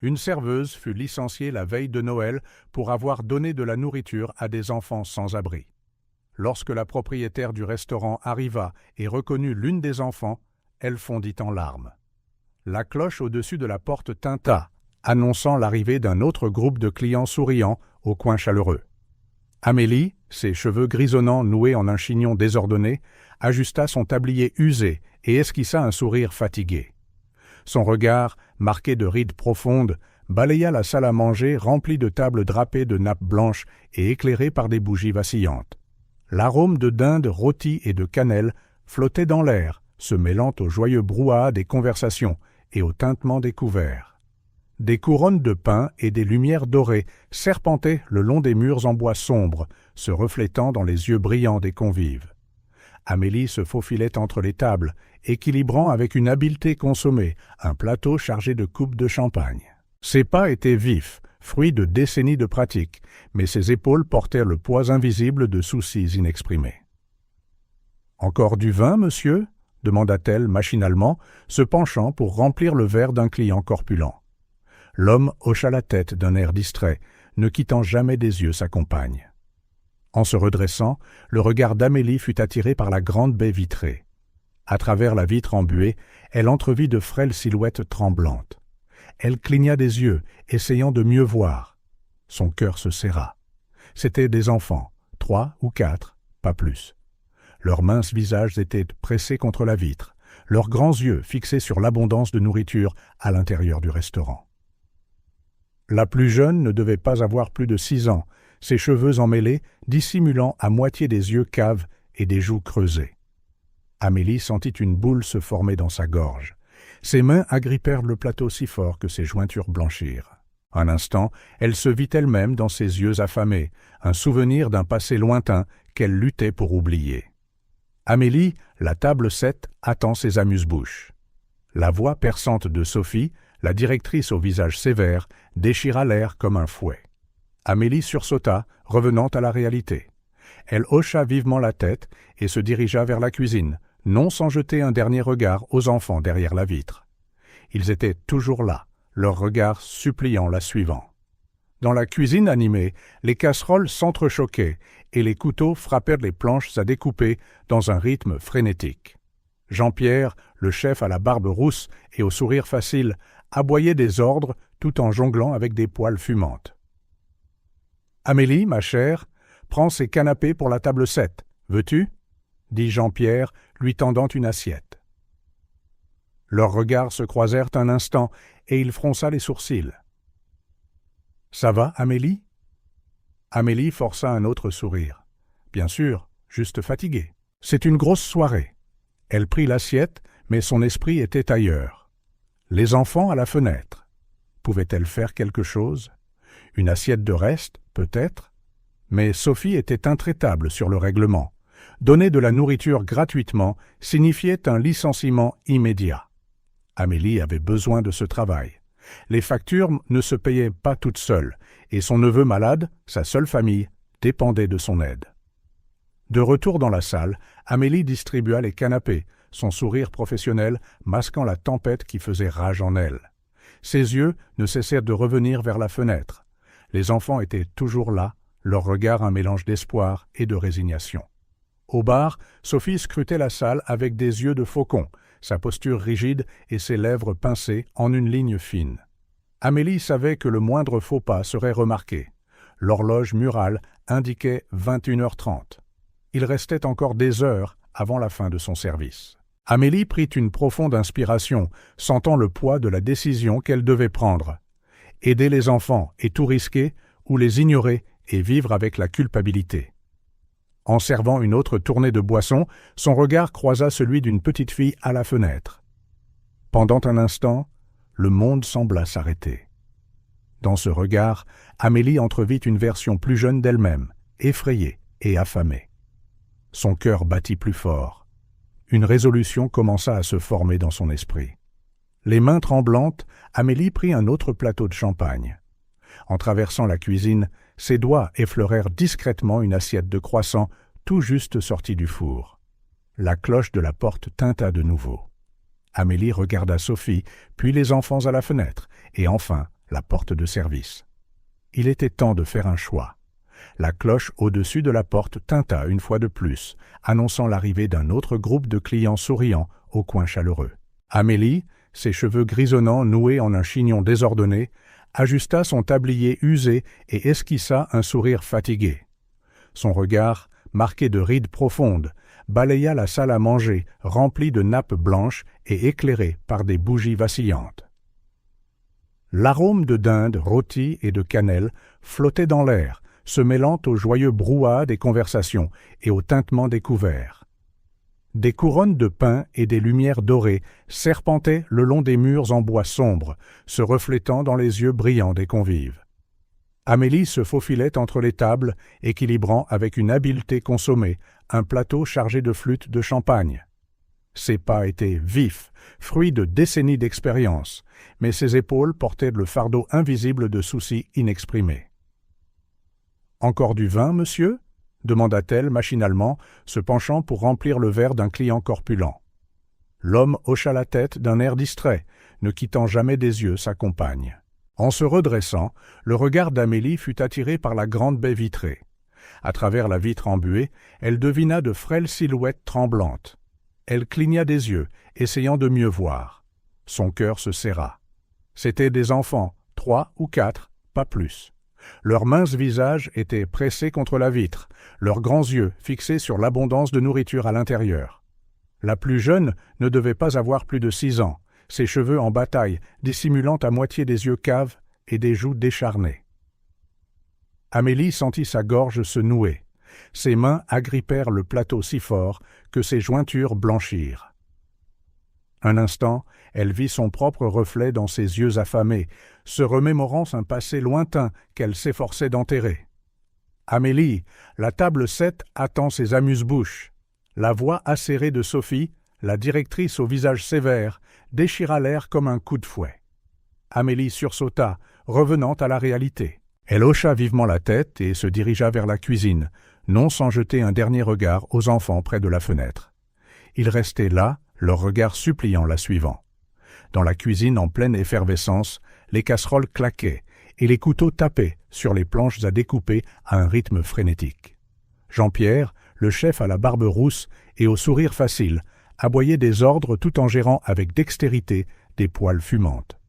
Une serveuse fut licenciée la veille de Noël pour avoir donné de la nourriture à des enfants sans abri. Lorsque la propriétaire du restaurant arriva et reconnut l'une des enfants, elle fondit en larmes. La cloche au-dessus de la porte tinta, annonçant l'arrivée d'un autre groupe de clients souriants au coin chaleureux. Amélie, ses cheveux grisonnants noués en un chignon désordonné, ajusta son tablier usé et esquissa un sourire fatigué. Son regard, marqué de rides profondes, balaya la salle à manger remplie de tables drapées de nappes blanches et éclairées par des bougies vacillantes. L'arôme de dinde rôtie et de cannelle flottait dans l'air, se mêlant au joyeux brouhaha des conversations et au tintement des couverts. Des couronnes de pain et des lumières dorées serpentaient le long des murs en bois sombre, se reflétant dans les yeux brillants des convives. Amélie se faufilait entre les tables, équilibrant avec une habileté consommée un plateau chargé de coupes de champagne. Ses pas étaient vifs, fruit de décennies de pratique, mais ses épaules portaient le poids invisible de soucis inexprimés. « Encore du vin, monsieur » demanda-t-elle machinalement, se penchant pour remplir le verre d'un client corpulent. L'homme hocha la tête d'un air distrait, ne quittant jamais des yeux sa compagne. En se redressant, le regard d'Amélie fut attiré par la grande baie vitrée. À travers la vitre embuée, elle entrevit de frêles silhouettes tremblantes. Elle cligna des yeux, essayant de mieux voir. Son cœur se serra. C'étaient des enfants, 3 ou 4, pas plus. Leurs minces visages étaient pressés contre la vitre, leurs grands yeux fixés sur l'abondance de nourriture à l'intérieur du restaurant. La plus jeune ne devait pas avoir plus de 6 ans, ses cheveux emmêlés dissimulant à moitié des yeux caves et des joues creusées. Amélie sentit une boule se former dans sa gorge. Ses mains agrippèrent le plateau si fort que ses jointures blanchirent. Un instant, elle se vit elle-même dans ses yeux affamés, un souvenir d'un passé lointain qu'elle luttait pour oublier. Amélie, la table 7, attend ses amuse-bouches. La voix perçante de Sophie, la directrice au visage sévère, déchira l'air comme un fouet. Amélie sursauta, revenant à la réalité. Elle hocha vivement la tête et se dirigea vers la cuisine, non sans jeter un dernier regard aux enfants derrière la vitre. Ils étaient toujours là, leurs regards suppliant la suivant. Dans la cuisine animée, les casseroles s'entrechoquaient et les couteaux frappèrent les planches à découper dans un rythme frénétique. Jean-Pierre, le chef à la barbe rousse et au sourire facile, aboyait des ordres tout en jonglant avec des poêles fumantes. « Amélie, ma chère, prends ces canapés pour la table 7, veux-tu » dit Jean-Pierre, lui tendant une assiette. Leurs regards se croisèrent un instant et il fronça les sourcils. « Ça va, Amélie » Amélie força un autre sourire. « Bien sûr, juste fatiguée. C'est une grosse soirée. » Elle prit l'assiette, mais son esprit était ailleurs. Les enfants à la fenêtre. Pouvait-elle faire quelque chose? Une assiette de reste, peut-être? Mais Sophie était intraitable sur le règlement. Donner de la nourriture gratuitement signifiait un licenciement immédiat. Amélie avait besoin de ce travail. Les factures ne se payaient pas toutes seules, et son neveu malade, sa seule famille, dépendait de son aide. De retour dans la salle, Amélie distribua les canapés, son sourire professionnel masquant la tempête qui faisait rage en elle. Ses yeux ne cessèrent de revenir vers la fenêtre. Les enfants étaient toujours là, leur regard un mélange d'espoir et de résignation. Au bar, Sophie scrutait la salle avec des yeux de faucon, sa posture rigide et ses lèvres pincées en une ligne fine. Amélie savait que le moindre faux pas serait remarqué. L'horloge murale indiquait 21h30. Il restait encore des heures avant la fin de son service. Amélie prit une profonde inspiration, sentant le poids de la décision qu'elle devait prendre. Aider les enfants et tout risquer, ou les ignorer et vivre avec la culpabilité. En servant une autre tournée de boissons, son regard croisa celui d'une petite fille à la fenêtre. Pendant un instant, le monde sembla s'arrêter. Dans ce regard, Amélie entrevit une version plus jeune d'elle-même, effrayée et affamée. Son cœur battit plus fort. Une résolution commença à se former dans son esprit. Les mains tremblantes, Amélie prit un autre plateau de champagne. En traversant la cuisine, ses doigts effleurèrent discrètement une assiette de croissants tout juste sortie du four. La cloche de la porte tinta de nouveau. Amélie regarda Sophie, puis les enfants à la fenêtre, et enfin la porte de service. Il était temps de faire un choix. La cloche au-dessus de la porte tinta une fois de plus, annonçant l'arrivée d'un autre groupe de clients souriants au coin chaleureux. Amélie, ses cheveux grisonnants noués en un chignon désordonné, ajusta son tablier usé et esquissa un sourire fatigué. Son regard, marqué de rides profondes, balaya la salle à manger remplie de nappes blanches et éclairée par des bougies vacillantes. L'arôme de dinde rôtie et de cannelle flottait dans l'air, se mêlant au joyeux brouhaha des conversations et au tintement des couverts. Des couronnes de pain et des lumières dorées serpentaient le long des murs en bois sombre, se reflétant dans les yeux brillants des convives. Amélie se faufilait entre les tables, équilibrant avec une habileté consommée un plateau chargé de flûtes de champagne. Ses pas étaient vifs, fruits de décennies d'expérience, mais ses épaules portaient le fardeau invisible de soucis inexprimés. « Encore du vin, monsieur ?» demanda-t-elle machinalement, se penchant pour remplir le verre d'un client corpulent. L'homme hocha la tête d'un air distrait, ne quittant jamais des yeux sa compagne. En se redressant, le regard d'Amélie fut attiré par la grande baie vitrée. À travers la vitre embuée, elle devina de frêles silhouettes tremblantes. Elle cligna des yeux, essayant de mieux voir. Son cœur se serra. C'étaient des enfants, 3 ou 4, pas plus. Leurs minces visages étaient pressés contre la vitre, leurs grands yeux fixés sur l'abondance de nourriture à l'intérieur. La plus jeune ne devait pas avoir plus de 6 ans, ses cheveux en bataille dissimulant à moitié des yeux caves et des joues décharnées. Amélie sentit sa gorge se nouer. Ses mains agrippèrent le plateau si fort que ses jointures blanchirent. Un instant, elle vit son propre reflet dans ses yeux affamés, se remémorant un passé lointain qu'elle s'efforçait d'enterrer. « Amélie, la table 7 attend ses amuse-bouches. » La voix acérée de Sophie, la directrice au visage sévère, déchira l'air comme un coup de fouet. Amélie sursauta, revenant à la réalité. Elle hocha vivement la tête et se dirigea vers la cuisine, non sans jeter un dernier regard aux enfants près de la fenêtre. Ils restaient là, leur regard suppliant la suivant. Dans la cuisine en pleine effervescence, les casseroles claquaient et les couteaux tapaient sur les planches à découper à un rythme frénétique. Jean-Pierre, le chef à la barbe rousse et au sourire facile, aboyait des ordres tout en gérant avec dextérité des poêles fumantes.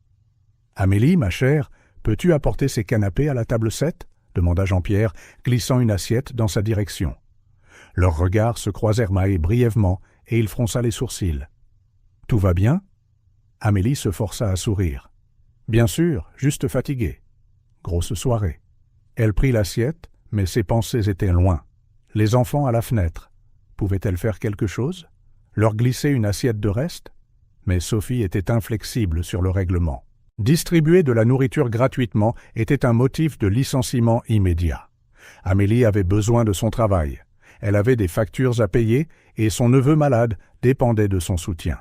« Amélie, ma chère, peux-tu apporter ces canapés à la table 7 ?» demanda Jean-Pierre, glissant une assiette dans sa direction. Leurs regards se croisèrent brièvement et il fronça les sourcils. « Tout va bien ?» Amélie se força à sourire. « Bien sûr, juste fatiguée. » Grosse soirée. Elle prit l'assiette, mais ses pensées étaient loin. Les enfants à la fenêtre. Pouvait-elle faire quelque chose? Leur glisser une assiette de reste? Mais Sophie était inflexible sur le règlement. Distribuer de la nourriture gratuitement était un motif de licenciement immédiat. Amélie avait besoin de son travail. Elle avait des factures à payer et son neveu malade dépendait de son soutien.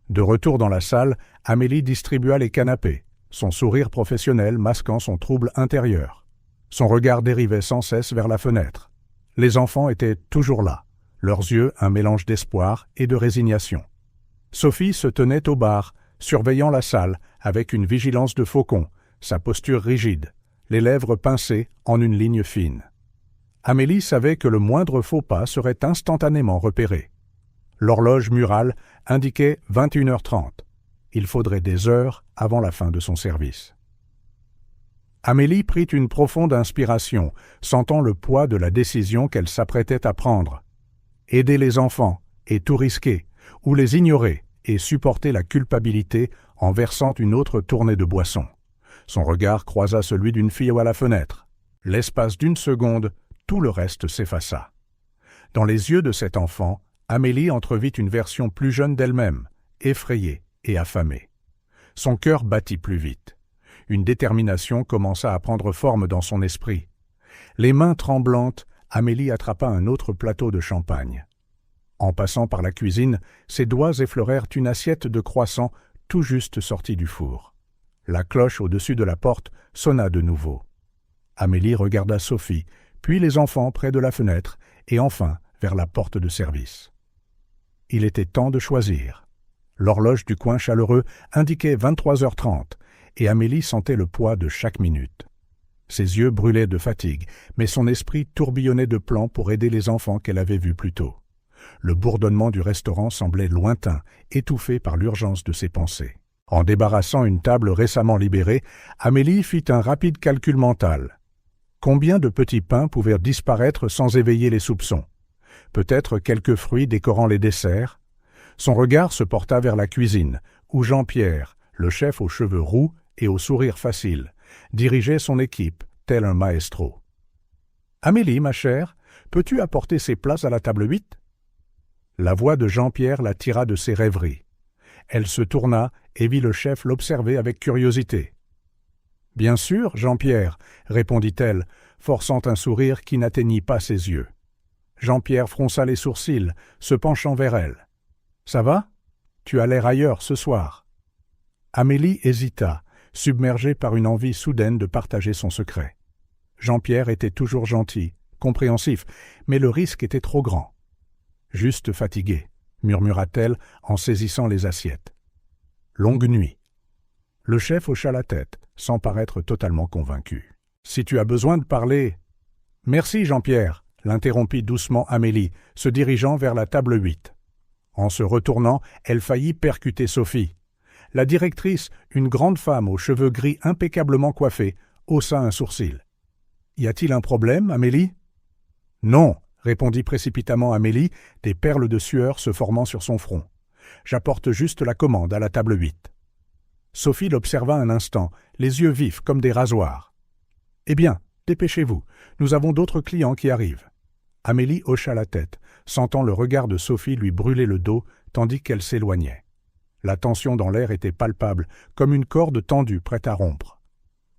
De retour dans la salle, Amélie distribua les canapés, son sourire professionnel masquant son trouble intérieur. Son regard dérivait sans cesse vers la fenêtre. Les enfants étaient toujours là, leurs yeux un mélange d'espoir et de résignation. Sophie se tenait au bar, surveillant la salle avec une vigilance de faucon, sa posture rigide, les lèvres pincées en une ligne fine. Amélie savait que le moindre faux pas serait instantanément repéré. L'horloge murale indiquait 21h30. Il faudrait des heures avant la fin de son service. Amélie prit une profonde inspiration, sentant le poids de la décision qu'elle s'apprêtait à prendre. Aider les enfants et tout risquer, ou les ignorer et supporter la culpabilité en versant une autre tournée de boisson. Son regard croisa celui d'une fille à la fenêtre. L'espace d'une seconde, tout le reste s'effaça. Dans les yeux de cet enfant, Amélie entrevit une version plus jeune d'elle-même, effrayée et affamée. Son cœur battit plus vite. Une détermination commença à prendre forme dans son esprit. Les mains tremblantes, Amélie attrapa un autre plateau de champagne. En passant par la cuisine, ses doigts effleurèrent une assiette de croissants tout juste sortie du four. La cloche au-dessus de la porte sonna de nouveau. Amélie regarda Sophie, puis les enfants près de la fenêtre, et enfin vers la porte de service. Il était temps de choisir. L'horloge du coin chaleureux indiquait 23h30, et Amélie sentait le poids de chaque minute. Ses yeux brûlaient de fatigue, mais son esprit tourbillonnait de plans pour aider les enfants qu'elle avait vus plus tôt. Le bourdonnement du restaurant semblait lointain, étouffé par l'urgence de ses pensées. En débarrassant une table récemment libérée, Amélie fit un rapide calcul mental. Combien de petits pains pouvaient disparaître sans éveiller les soupçons? Peut-être quelques fruits décorant les desserts? Son regard se porta vers la cuisine, où Jean-Pierre, le chef aux cheveux roux et au sourire facile, dirigeait son équipe, tel un maestro. « Amélie, ma chère, peux-tu apporter ces plats à la table 8 ?» La voix de Jean-Pierre la tira de ses rêveries. Elle se tourna et vit le chef l'observer avec curiosité. « Bien sûr, Jean-Pierre, » répondit-elle, forçant un sourire qui n'atteignit pas ses yeux. Jean-Pierre fronça les sourcils, se penchant vers elle. « Ça va? Tu as l'air ailleurs ce soir. » Amélie hésita, submergée par une envie soudaine de partager son secret. Jean-Pierre était toujours gentil, compréhensif, mais le risque était trop grand. « Juste fatigué, » murmura-t-elle en saisissant les assiettes. « Longue nuit. » Le chef hocha la tête, sans paraître totalement convaincu. « Si tu as besoin de parler… »« Merci, Jean-Pierre » l'interrompit doucement Amélie, se dirigeant vers la table 8. En se retournant, elle faillit percuter Sophie. La directrice, une grande femme aux cheveux gris impeccablement coiffés, haussa un sourcil. « Y a-t-il un problème, Amélie ?»« Non » répondit précipitamment Amélie, des perles de sueur se formant sur son front. « J'apporte juste la commande à la table 8. » Sophie l'observa un instant, les yeux vifs comme des rasoirs. « Eh bien, dépêchez-vous, nous avons d'autres clients qui arrivent. » Amélie hocha la tête, sentant le regard de Sophie lui brûler le dos tandis qu'elle s'éloignait. La tension dans l'air était palpable, comme une corde tendue prête à rompre.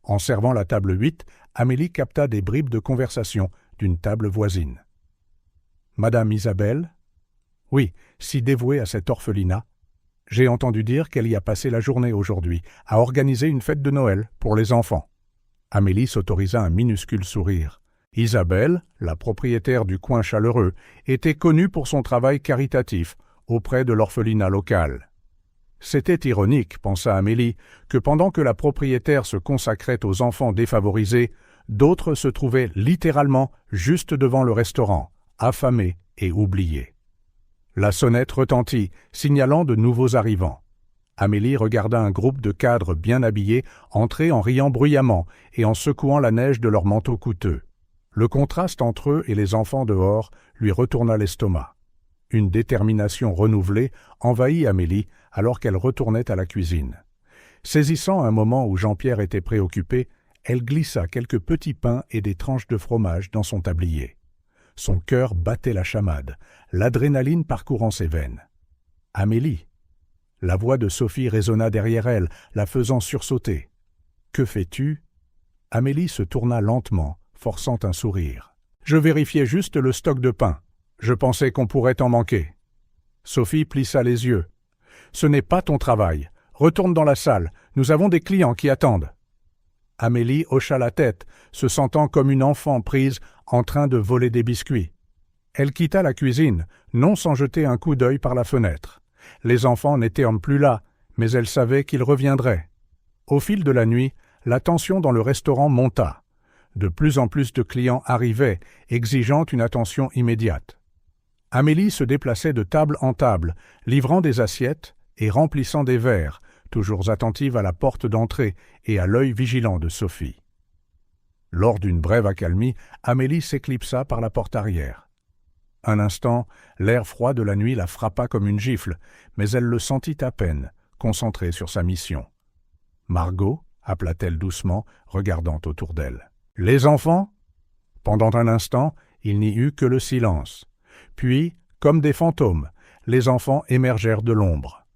En servant la table 8, Amélie capta des bribes de conversation d'une table voisine. « Madame Isabelle ?»« Oui, si dévouée à cet orphelinat. J'ai entendu dire qu'elle y a passé la journée aujourd'hui, à organiser une fête de Noël pour les enfants. » Amélie s'autorisa un minuscule sourire. Isabelle, la propriétaire du coin chaleureux, était connue pour son travail caritatif auprès de l'orphelinat local. C'était ironique, pensa Amélie, que pendant que la propriétaire se consacrait aux enfants défavorisés, d'autres se trouvaient littéralement juste devant le restaurant, affamés et oubliés. La sonnette retentit, signalant de nouveaux arrivants. Amélie regarda un groupe de cadres bien habillés entrer en riant bruyamment et en secouant la neige de leurs manteaux coûteux. Le contraste entre eux et les enfants dehors lui retourna l'estomac. Une détermination renouvelée envahit Amélie alors qu'elle retournait à la cuisine. Saisissant un moment où Jean-Pierre était préoccupé, elle glissa quelques petits pains et des tranches de fromage dans son tablier. Son cœur battait la chamade, l'adrénaline parcourant ses veines. « Amélie !» La voix de Sophie résonna derrière elle, la faisant sursauter. « Que fais-tu » Amélie se tourna lentement, forçant un sourire. « Je vérifiais juste le stock de pain. Je pensais qu'on pourrait en manquer. » Sophie plissa les yeux. « Ce n'est pas ton travail. Retourne dans la salle. Nous avons des clients qui attendent. » Amélie hocha la tête, se sentant comme une enfant prise en train de voler des biscuits. Elle quitta la cuisine, non sans jeter un coup d'œil par la fenêtre. Les enfants n'étaient plus là, mais elle savait qu'ils reviendraient. Au fil de la nuit, la tension dans le restaurant monta. De plus en plus de clients arrivaient, exigeant une attention immédiate. Amélie se déplaçait de table en table, livrant des assiettes et remplissant des verres, toujours attentive à la porte d'entrée et à l'œil vigilant de Sophie. Lors d'une brève accalmie, Amélie s'éclipsa par la porte arrière. Un instant, l'air froid de la nuit la frappa comme une gifle, mais elle le sentit à peine, concentrée sur sa mission. « Margot » appela-t-elle doucement, regardant autour d'elle. « Les enfants ?» Pendant un instant, il n'y eut que le silence. Puis, comme des fantômes, les enfants émergèrent de l'ombre.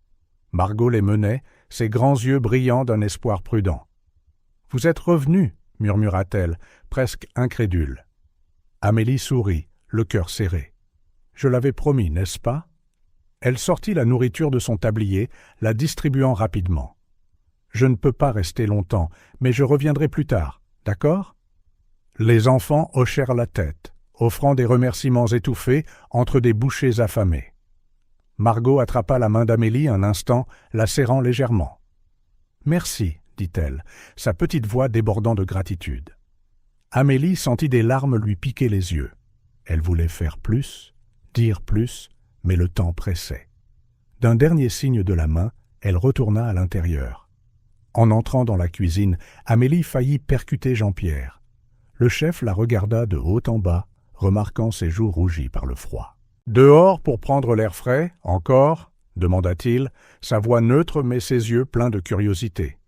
Margot les menait, ses grands yeux brillants d'un espoir prudent. « Vous êtes revenus » murmura-t-elle, presque incrédule. Amélie sourit, le cœur serré. « Je l'avais promis, n'est-ce pas ?» Elle sortit la nourriture de son tablier, la distribuant rapidement. « Je ne peux pas rester longtemps, mais je reviendrai plus tard, d'accord ?» Les enfants hochèrent la tête, offrant des remerciements étouffés entre des bouchées affamées. Margot attrapa la main d'Amélie un instant, la serrant légèrement. « Merci, dit-elle, sa petite voix débordant de gratitude. Amélie sentit des larmes lui piquer les yeux. Elle voulait faire plus, dire plus, mais le temps pressait. D'un dernier signe de la main, elle retourna à l'intérieur. En entrant dans la cuisine, Amélie faillit percuter Jean-Pierre. Le chef la regarda de haut en bas, remarquant ses joues rougies par le froid. « Dehors pour prendre l'air frais, encore ?» demanda-t-il, sa voix neutre mais ses yeux pleins de curiosité.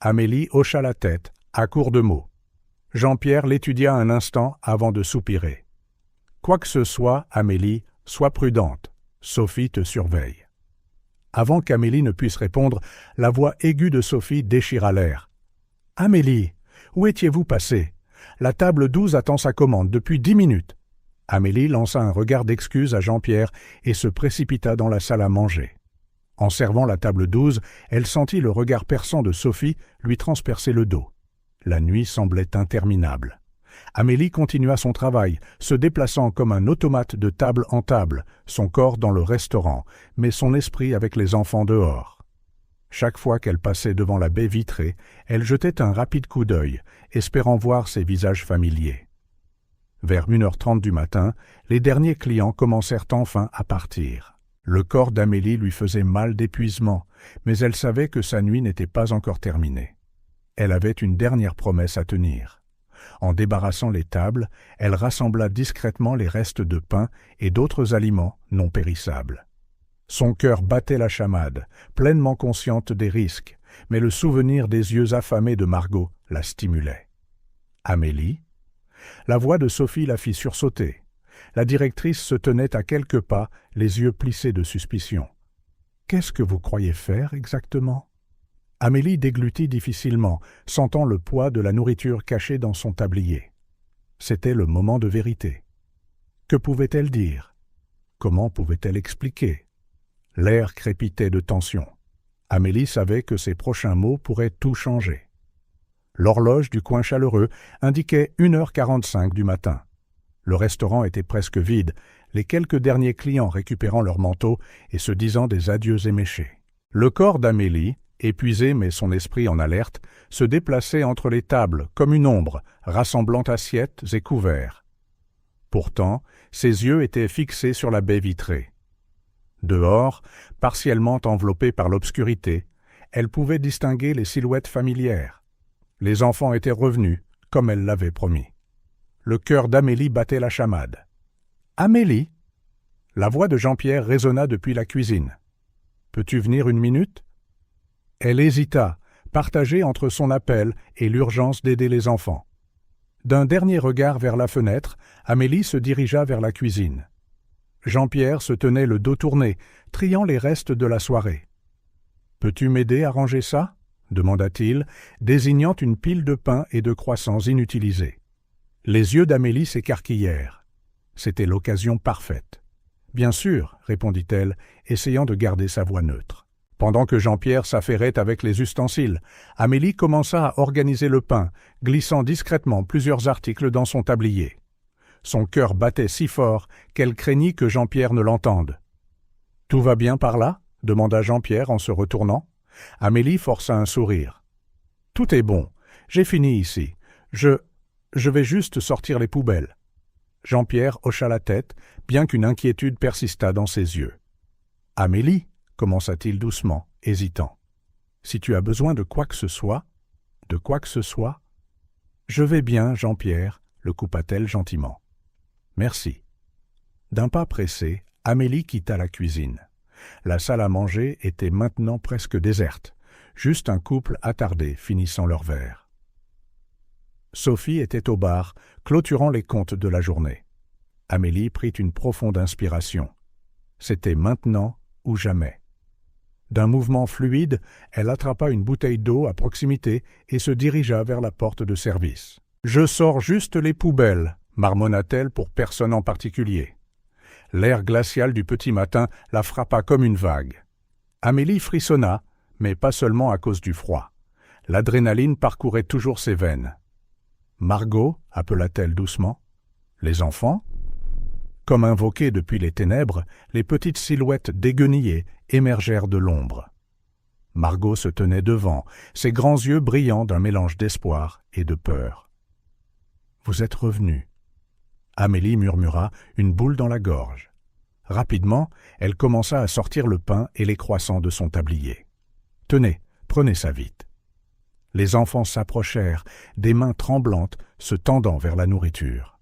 Amélie hocha la tête, à court de mots. Jean-Pierre l'étudia un instant avant de soupirer. « Quoi que ce soit, Amélie, sois prudente. Sophie te surveille. » Avant qu'Amélie ne puisse répondre, la voix aiguë de Sophie déchira l'air. « Amélie, où étiez-vous passée? La table 12 attend sa commande depuis 10 minutes. » Amélie lança un regard d'excuse à Jean-Pierre et se précipita dans la salle à manger. En servant la table 12, elle sentit le regard perçant de Sophie lui transpercer le dos. La nuit semblait interminable. Amélie continua son travail, se déplaçant comme un automate de table en table, son corps dans le restaurant, mais son esprit avec les enfants dehors. Chaque fois qu'elle passait devant la baie vitrée, elle jetait un rapide coup d'œil, espérant voir ces visages familiers. Vers 1h30 du matin, les derniers clients commencèrent enfin à partir. Le corps d'Amélie lui faisait mal d'épuisement, mais elle savait que sa nuit n'était pas encore terminée. Elle avait une dernière promesse à tenir. En débarrassant les tables, elle rassembla discrètement les restes de pain et d'autres aliments non périssables. Son cœur battait la chamade, pleinement consciente des risques, mais le souvenir des yeux affamés de Margot la stimulait. « Amélie ?» La voix de Sophie la fit sursauter. La directrice se tenait à quelques pas, les yeux plissés de suspicion. « Qu'est-ce que vous croyez faire exactement ?» Amélie déglutit difficilement, sentant le poids de la nourriture cachée dans son tablier. C'était le moment de vérité. Que pouvait-elle dire? Comment pouvait-elle expliquer? L'air crépitait de tension. Amélie savait que ses prochains mots pourraient tout changer. L'horloge du coin chaleureux indiquait 1h45 du matin. Le restaurant était presque vide, les quelques derniers clients récupérant leurs manteaux et se disant des adieux éméchés. Le corps d'Amélie, épuisé mais son esprit en alerte, se déplaçait entre les tables comme une ombre, rassemblant assiettes et couverts. Pourtant, ses yeux étaient fixés sur la baie vitrée. Dehors, partiellement enveloppée par l'obscurité, elle pouvait distinguer les silhouettes familières. Les enfants étaient revenus, comme elle l'avait promis. Le cœur d'Amélie battait la chamade. « Amélie !» La voix de Jean-Pierre résonna depuis la cuisine. « Peux-tu venir une minute ?» Elle hésita, partagée entre son appel et l'urgence d'aider les enfants. D'un dernier regard vers la fenêtre, Amélie se dirigea vers la cuisine. Jean-Pierre se tenait le dos tourné, triant les restes de la soirée. « Peux-tu m'aider à ranger ça ?» demanda-t-il, désignant une pile de pain et de croissants inutilisés. Les yeux d'Amélie s'écarquillèrent. C'était l'occasion parfaite. « Bien sûr, » répondit-elle, essayant de garder sa voix neutre. Pendant que Jean-Pierre s'affairait avec les ustensiles, Amélie commença à organiser le pain, glissant discrètement plusieurs articles dans son tablier. Son cœur battait si fort qu'elle craignit que Jean-Pierre ne l'entende. « Tout va bien par là ?» demanda Jean-Pierre en se retournant. Amélie força un sourire. « Tout est bon. J'ai fini ici. Je vais juste sortir les poubelles. » Jean-Pierre hocha la tête, bien qu'une inquiétude persistât dans ses yeux. « Amélie » commença-t-il doucement, hésitant. « Si tu as besoin de quoi que ce soit... » « De quoi que ce soit ?»« Je vais bien, Jean-Pierre, » le coupa-t-elle gentiment. « Merci. » D'un pas pressé, Amélie quitta la cuisine. La salle à manger était maintenant presque déserte, juste un couple attardé finissant leur verre. Sophie était au bar, clôturant les comptes de la journée. Amélie prit une profonde inspiration. C'était maintenant ou jamais. D'un mouvement fluide, elle attrapa une bouteille d'eau à proximité et se dirigea vers la porte de service. « Je sors juste les poubelles », marmonna-t-elle pour personne en particulier. L'air glacial du petit matin la frappa comme une vague. Amélie frissonna, mais pas seulement à cause du froid. L'adrénaline parcourait toujours ses veines. « Margot » appela-t-elle doucement. « Les enfants ?» Comme invoquées depuis les ténèbres, les petites silhouettes déguenillées émergèrent de l'ombre. Margot se tenait devant, ses grands yeux brillants d'un mélange d'espoir et de peur. « Vous êtes revenu. » Amélie murmura, une boule dans la gorge. Rapidement, elle commença à sortir le pain et les croissants de son tablier. « Tenez, prenez ça vite. » Les enfants s'approchèrent, des mains tremblantes, se tendant vers la nourriture.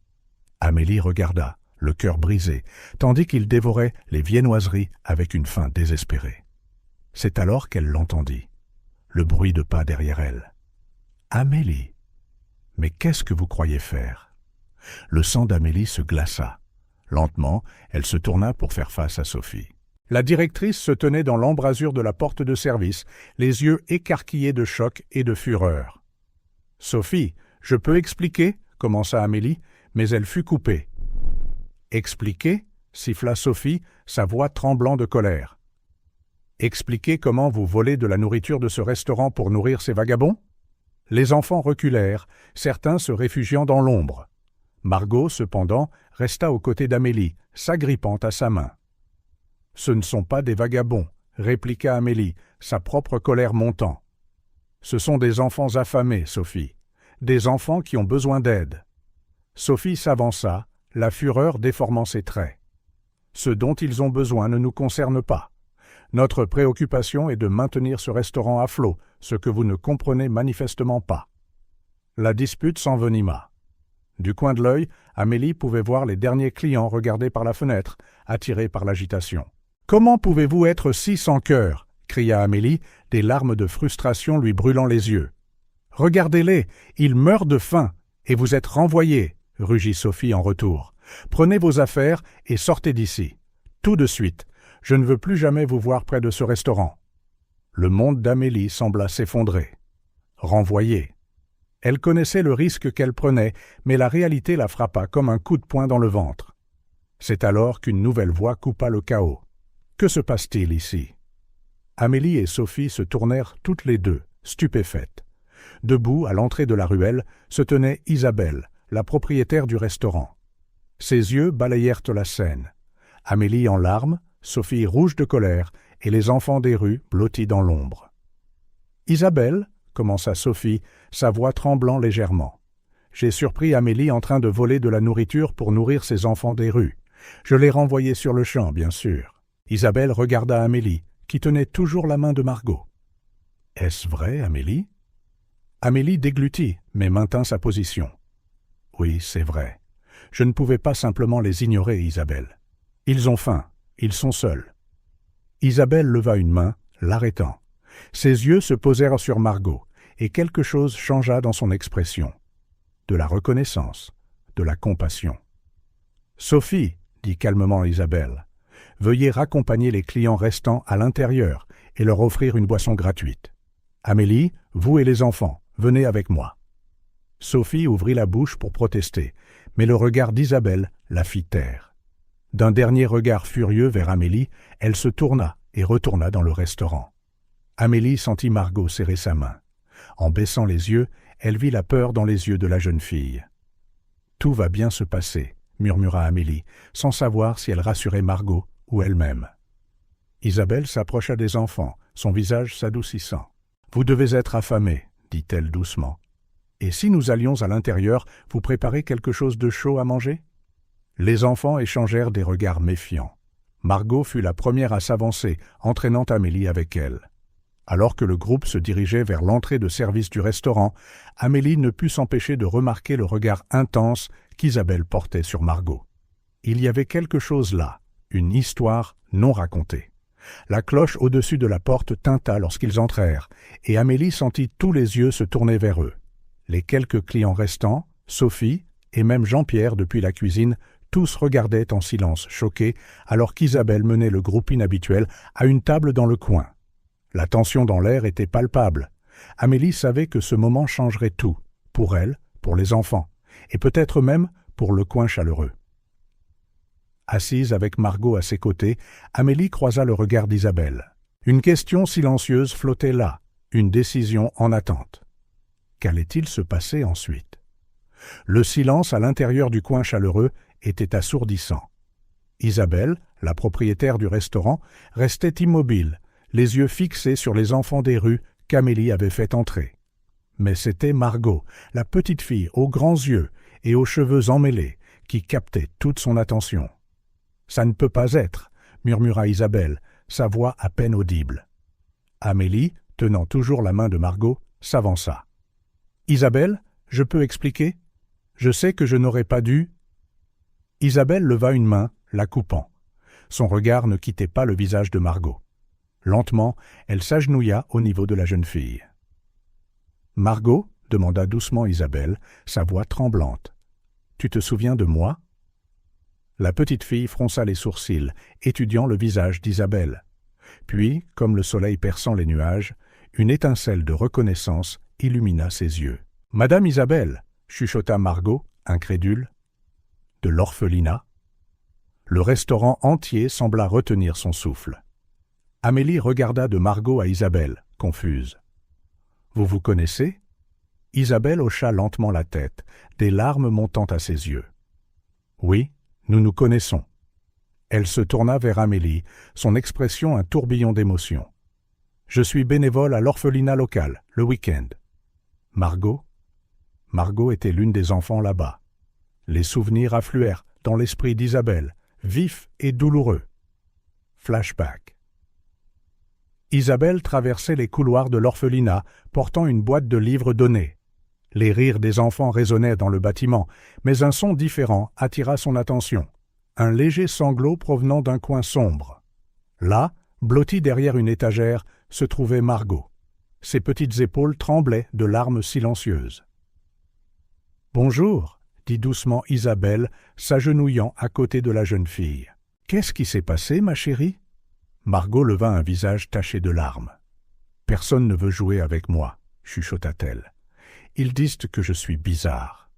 Amélie regarda, le cœur brisé, tandis qu'ils dévoraient les viennoiseries avec une faim désespérée. C'est alors qu'elle l'entendit, le bruit de pas derrière elle. « Amélie, mais qu'est-ce que vous croyez faire ?» Le sang d'Amélie se glaça. Lentement, elle se tourna pour faire face à Sophie. La directrice se tenait dans l'embrasure de la porte de service, les yeux écarquillés de choc et de fureur. « Sophie, je peux expliquer ?» commença Amélie, mais elle fut coupée. « Expliquer ?» siffla Sophie, sa voix tremblant de colère. « Expliquer comment vous volez de la nourriture de ce restaurant pour nourrir ces vagabonds ?» Les enfants reculèrent, certains se réfugiant dans l'ombre. Margot, cependant, resta aux côtés d'Amélie, s'agrippant à sa main. « Ce ne sont pas des vagabonds, » répliqua Amélie, sa propre colère montant. « Ce sont des enfants affamés, Sophie, des enfants qui ont besoin d'aide. » Sophie s'avança, la fureur déformant ses traits. « Ce dont ils ont besoin ne nous concerne pas. Notre préoccupation est de maintenir ce restaurant à flot, ce que vous ne comprenez manifestement pas. » La dispute s'envenima. Du coin de l'œil, Amélie pouvait voir les derniers clients regarder par la fenêtre, attirés par l'agitation. « Comment pouvez-vous être si sans cœur ?» cria Amélie, des larmes de frustration lui brûlant les yeux. « Regardez-les, ils meurent de faim, et vous êtes renvoyés !» rugit Sophie en retour. « Prenez vos affaires et sortez d'ici. Tout de suite. Je ne veux plus jamais vous voir près de ce restaurant. » Le monde d'Amélie sembla s'effondrer. Renvoyée. Elle connaissait le risque qu'elle prenait, mais la réalité la frappa comme un coup de poing dans le ventre. C'est alors qu'une nouvelle voix coupa le chaos. « Que se passe-t-il ici ?» Amélie et Sophie se tournèrent toutes les deux, stupéfaites. Debout, à l'entrée de la ruelle, se tenait Isabelle, la propriétaire du restaurant. Ses yeux balayèrent la scène. Amélie en larmes, Sophie rouge de colère, et les enfants des rues blottis dans l'ombre. « Isabelle » commença Sophie, sa voix tremblant légèrement. « J'ai surpris Amélie en train de voler de la nourriture pour nourrir ses enfants des rues. Je l'ai renvoyée sur le champ, bien sûr. » Isabelle regarda Amélie, qui tenait toujours la main de Margot. « Est-ce vrai, Amélie ?» Amélie déglutit, mais maintint sa position. « Oui, c'est vrai. Je ne pouvais pas simplement les ignorer, Isabelle. Ils ont faim, ils sont seuls. » Isabelle leva une main, l'arrêtant. Ses yeux se posèrent sur Margot, et quelque chose changea dans son expression. De la reconnaissance, de la compassion. « Sophie, » dit calmement Isabelle, « veuillez raccompagner les clients restants à l'intérieur et leur offrir une boisson gratuite. Amélie, vous et les enfants, venez avec moi. » Sophie ouvrit la bouche pour protester, mais le regard d'Isabelle la fit taire. D'un dernier regard furieux vers Amélie, elle se tourna et retourna dans le restaurant. Amélie sentit Margot serrer sa main. En baissant les yeux, elle vit la peur dans les yeux de la jeune fille. « Tout va bien se passer », murmura Amélie, sans savoir si elle rassurait Margot ou elle-même. Isabelle s'approcha des enfants, son visage s'adoucissant. « Vous devez être affamés, » dit-elle doucement. « Et si nous allions à l'intérieur, vous préparer quelque chose de chaud à manger ?» Les enfants échangèrent des regards méfiants. Margot fut la première à s'avancer, entraînant Amélie avec elle. Alors que le groupe se dirigeait vers l'entrée de service du restaurant, Amélie ne put s'empêcher de remarquer le regard intense qu'Isabelle portait sur Margot. Il y avait quelque chose là, une histoire non racontée. La cloche au-dessus de la porte tinta lorsqu'ils entrèrent, et Amélie sentit tous les yeux se tourner vers eux. Les quelques clients restants, Sophie et même Jean-Pierre depuis la cuisine, tous regardaient en silence choqués alors qu'Isabelle menait le groupe inhabituel à une table dans le coin. La tension dans l'air était palpable. Amélie savait que ce moment changerait tout, pour elle, pour les enfants, et peut-être même pour le coin chaleureux. Assise avec Margot à ses côtés, Amélie croisa le regard d'Isabelle. Une question silencieuse flottait là, une décision en attente. Qu'allait-il se passer ensuite? Le silence à l'intérieur du coin chaleureux était assourdissant. Isabelle, la propriétaire du restaurant, restait immobile, les yeux fixés sur les enfants des rues qu'Amélie avait fait entrer. Mais c'était Margot, la petite fille aux grands yeux et aux cheveux emmêlés, qui captait toute son attention. « Ça ne peut pas être », murmura Isabelle, sa voix à peine audible. Amélie, tenant toujours la main de Margot, s'avança. « Isabelle, je peux expliquer ? Je sais que je n'aurais pas dû… » Isabelle leva une main, la coupant. Son regard ne quittait pas le visage de Margot. Lentement, elle s'agenouilla au niveau de la jeune fille. « Margot, » demanda doucement Isabelle, sa voix tremblante. « Tu te souviens de moi ?» La petite fille fronça les sourcils, étudiant le visage d'Isabelle. Puis, comme le soleil perçant les nuages, une étincelle de reconnaissance illumina ses yeux. « Madame Isabelle !» chuchota Margot, incrédule. « De l'orphelinat ?» Le restaurant entier sembla retenir son souffle. Amélie regarda de Margot à Isabelle, confuse. « Vous vous connaissez ?» Isabelle hocha lentement la tête, des larmes montant à ses yeux. « Oui, nous nous connaissons. » Elle se tourna vers Amélie, son expression un tourbillon d'émotion. « Je suis bénévole à l'orphelinat local, le week-end. » Margot était l'une des enfants là-bas. Les souvenirs affluèrent dans l'esprit d'Isabelle, vifs et douloureux. Flashback. Isabelle traversait les couloirs de l'orphelinat, portant une boîte de livres donnés. Les rires des enfants résonnaient dans le bâtiment, mais un son différent attira son attention. Un léger sanglot provenant d'un coin sombre. Là, blottie derrière une étagère, se trouvait Margot. Ses petites épaules tremblaient de larmes silencieuses. « Bonjour », dit doucement Isabelle, s'agenouillant à côté de la jeune fille. « Qu'est-ce qui s'est passé, ma chérie ?» Margot leva un visage taché de larmes. « Personne ne veut jouer avec moi, » chuchota-t-elle. « Ils disent que je suis bizarre. »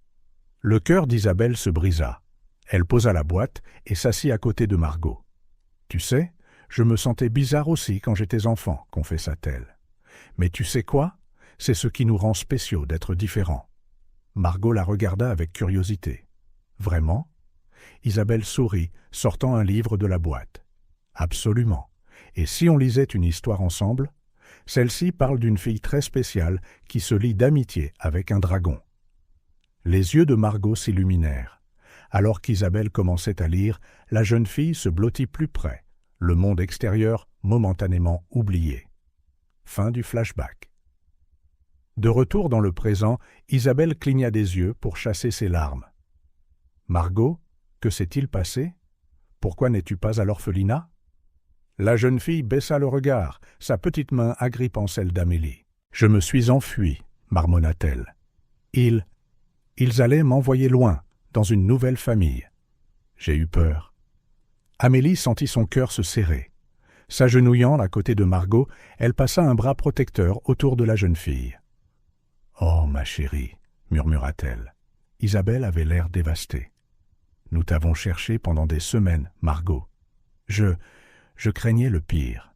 Le cœur d'Isabelle se brisa. Elle posa la boîte et s'assit à côté de Margot. « Tu sais, je me sentais bizarre aussi quand j'étais enfant, » confessa-t-elle. « Mais tu sais quoi ? C'est ce qui nous rend spéciaux d'être différents. » Margot la regarda avec curiosité. « Vraiment ?» Isabelle sourit, sortant un livre de la boîte. « Absolument. Et si on lisait une histoire ensemble ? Celle-ci parle d'une fille très spéciale qui se lie d'amitié avec un dragon. » Les yeux de Margot s'illuminèrent. Alors qu'Isabelle commençait à lire, la jeune fille se blottit plus près, le monde extérieur momentanément oublié. Fin du flashback. De retour dans le présent, Isabelle cligna des yeux pour chasser ses larmes. « Margot, que s'est-il passé ? Pourquoi n'es-tu pas à l'orphelinat ?» La jeune fille baissa le regard, sa petite main agrippant celle d'Amélie. « Je me suis enfuie, » marmonna-t-elle. « Ils allaient m'envoyer loin, dans une nouvelle famille. J'ai eu peur. » Amélie sentit son cœur se serrer. S'agenouillant à côté de Margot, elle passa un bras protecteur autour de la jeune fille. « Oh, ma chérie, » murmura-t-elle. Isabelle avait l'air dévastée. « Nous t'avons cherché pendant des semaines, Margot. Je craignais le pire. »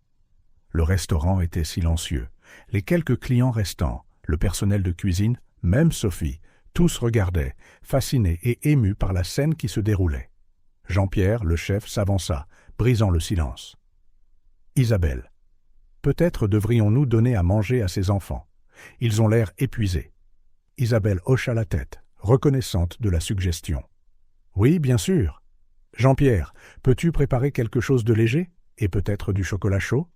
Le restaurant était silencieux. Les quelques clients restants, le personnel de cuisine, même Sophie, tous regardaient, fascinés et émus par la scène qui se déroulait. Jean-Pierre, le chef, s'avança, brisant le silence. « Isabelle, peut-être devrions-nous donner à manger à ces enfants. Ils ont l'air épuisés. » Isabelle hocha la tête, reconnaissante de la suggestion. « Oui, bien sûr. Jean-Pierre, peux-tu préparer quelque chose de léger et peut-être du chocolat chaud ?»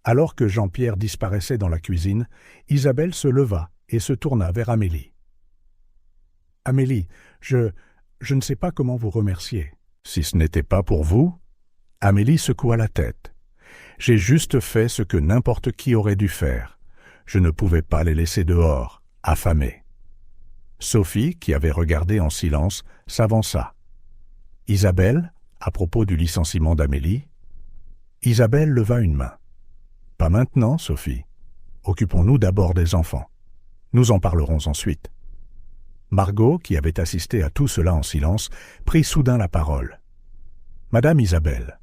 Alors que Jean-Pierre disparaissait dans la cuisine, Isabelle se leva et se tourna vers Amélie. « Amélie, je ne sais pas comment vous remercier. » « Si ce n'était pas pour vous ?» Amélie secoua la tête. « J'ai juste fait ce que n'importe qui aurait dû faire. Je ne pouvais pas les laisser dehors, affamés. » Sophie, qui avait regardé en silence, s'avança. « Isabelle, à propos du licenciement d'Amélie ?» Isabelle leva une main. « Pas maintenant, Sophie. Occupons-nous d'abord des enfants. Nous en parlerons ensuite. » Margot, qui avait assisté à tout cela en silence, prit soudain la parole. « Madame Isabelle. »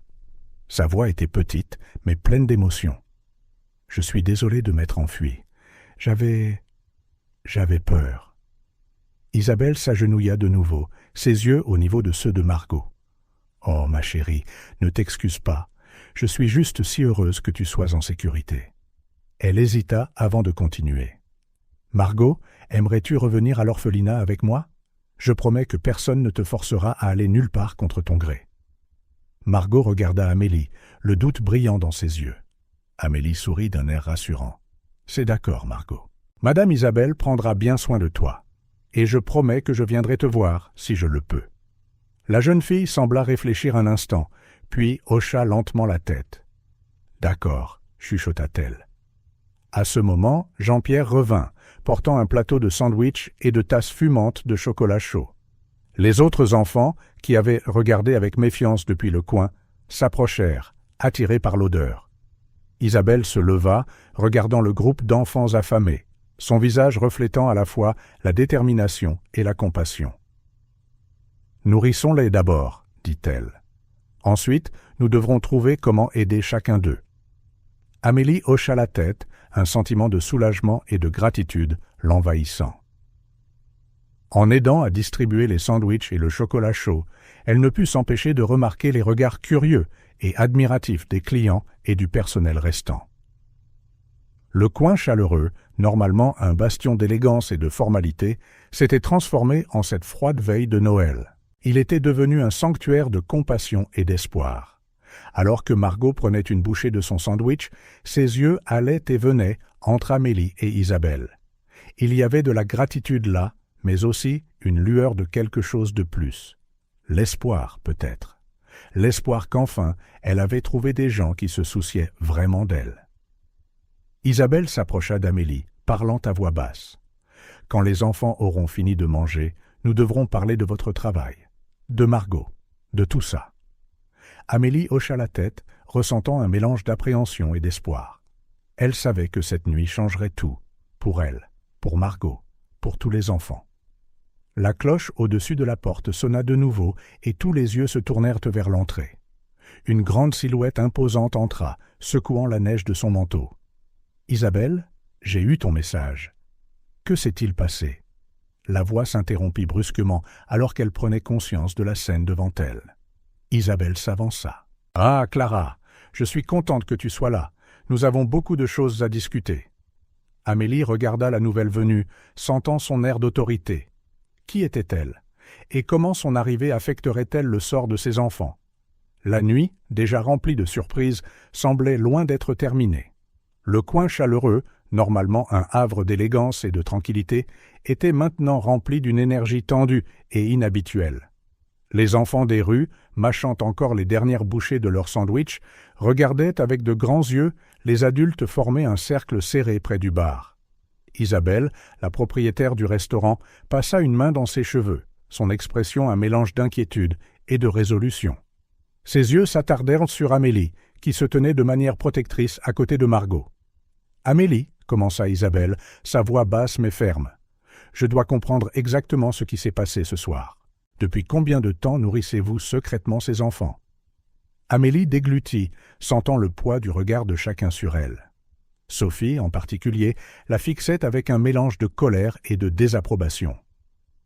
Sa voix était petite, mais pleine d'émotion. « Je suis désolée de m'être enfuie. J'avais peur. » Isabelle s'agenouilla de nouveau, ses yeux au niveau de ceux de Margot. « Oh, ma chérie, ne t'excuse pas. Je suis juste si heureuse que tu sois en sécurité. » Elle hésita avant de continuer. « Margot, aimerais-tu revenir à l'orphelinat avec moi? Je promets que personne ne te forcera à aller nulle part contre ton gré. » Margot regarda Amélie, le doute brillant dans ses yeux. Amélie sourit d'un air rassurant. « C'est d'accord, Margot. Madame Isabelle prendra bien soin de toi. Et je promets que je viendrai te voir, si je le peux. » La jeune fille sembla réfléchir un instant, puis hocha lentement la tête. « D'accord, » chuchota-t-elle. À ce moment, Jean-Pierre revint, portant un plateau de sandwich et de tasses fumantes de chocolat chaud. Les autres enfants, qui avaient regardé avec méfiance depuis le coin, s'approchèrent, attirés par l'odeur. Isabelle se leva, regardant le groupe d'enfants affamés, son visage reflétant à la fois la détermination et la compassion. « Nourrissons-les d'abord, » dit-elle. « Ensuite, nous devrons trouver comment aider chacun d'eux. » Amélie hocha la tête, un sentiment de soulagement et de gratitude l'envahissant. En aidant à distribuer les sandwichs et le chocolat chaud, elle ne put s'empêcher de remarquer les regards curieux et admiratifs des clients et du personnel restant. Le coin chaleureux, normalement un bastion d'élégance et de formalité, s'était transformé en cette froide veille de Noël. Il était devenu un sanctuaire de compassion et d'espoir. Alors que Margot prenait une bouchée de son sandwich, ses yeux allaient et venaient entre Amélie et Isabelle. Il y avait de la gratitude là, mais aussi une lueur de quelque chose de plus. L'espoir, peut-être. L'espoir qu'enfin, elle avait trouvé des gens qui se souciaient vraiment d'elle. Isabelle s'approcha d'Amélie, parlant à voix basse. « Quand les enfants auront fini de manger, nous devrons parler de votre travail, de Margot, de tout ça. » Amélie hocha la tête, ressentant un mélange d'appréhension et d'espoir. Elle savait que cette nuit changerait tout, pour elle, pour Margot, pour tous les enfants. La cloche au-dessus de la porte sonna de nouveau et tous les yeux se tournèrent vers l'entrée. Une grande silhouette imposante entra, secouant la neige de son manteau. « Isabelle, j'ai eu ton message. » Que s'est-il passé? La voix s'interrompit brusquement alors qu'elle prenait conscience de la scène devant elle. Isabelle s'avança. « Ah, Clara, je suis contente que tu sois là. Nous avons beaucoup de choses à discuter. » Amélie regarda la nouvelle venue, sentant son air d'autorité. Qui était-elle? Et comment son arrivée affecterait-elle le sort de ses enfants? La nuit, déjà remplie de surprises, semblait loin d'être terminée. Le coin chaleureux, normalement un havre d'élégance et de tranquillité, était maintenant rempli d'une énergie tendue et inhabituelle. Les enfants des rues, mâchant encore les dernières bouchées de leur sandwich, regardaient avec de grands yeux les adultes former un cercle serré près du bar. Isabelle, la propriétaire du restaurant, passa une main dans ses cheveux, son expression un mélange d'inquiétude et de résolution. Ses yeux s'attardèrent sur Amélie, qui se tenait de manière protectrice à côté de Margot. « Amélie, » commença Isabelle, sa voix basse mais ferme, « je dois comprendre exactement ce qui s'est passé ce soir. Depuis combien de temps nourrissez-vous secrètement ces enfants ?» Amélie déglutit, sentant le poids du regard de chacun sur elle. Sophie, en particulier, la fixait avec un mélange de colère et de désapprobation.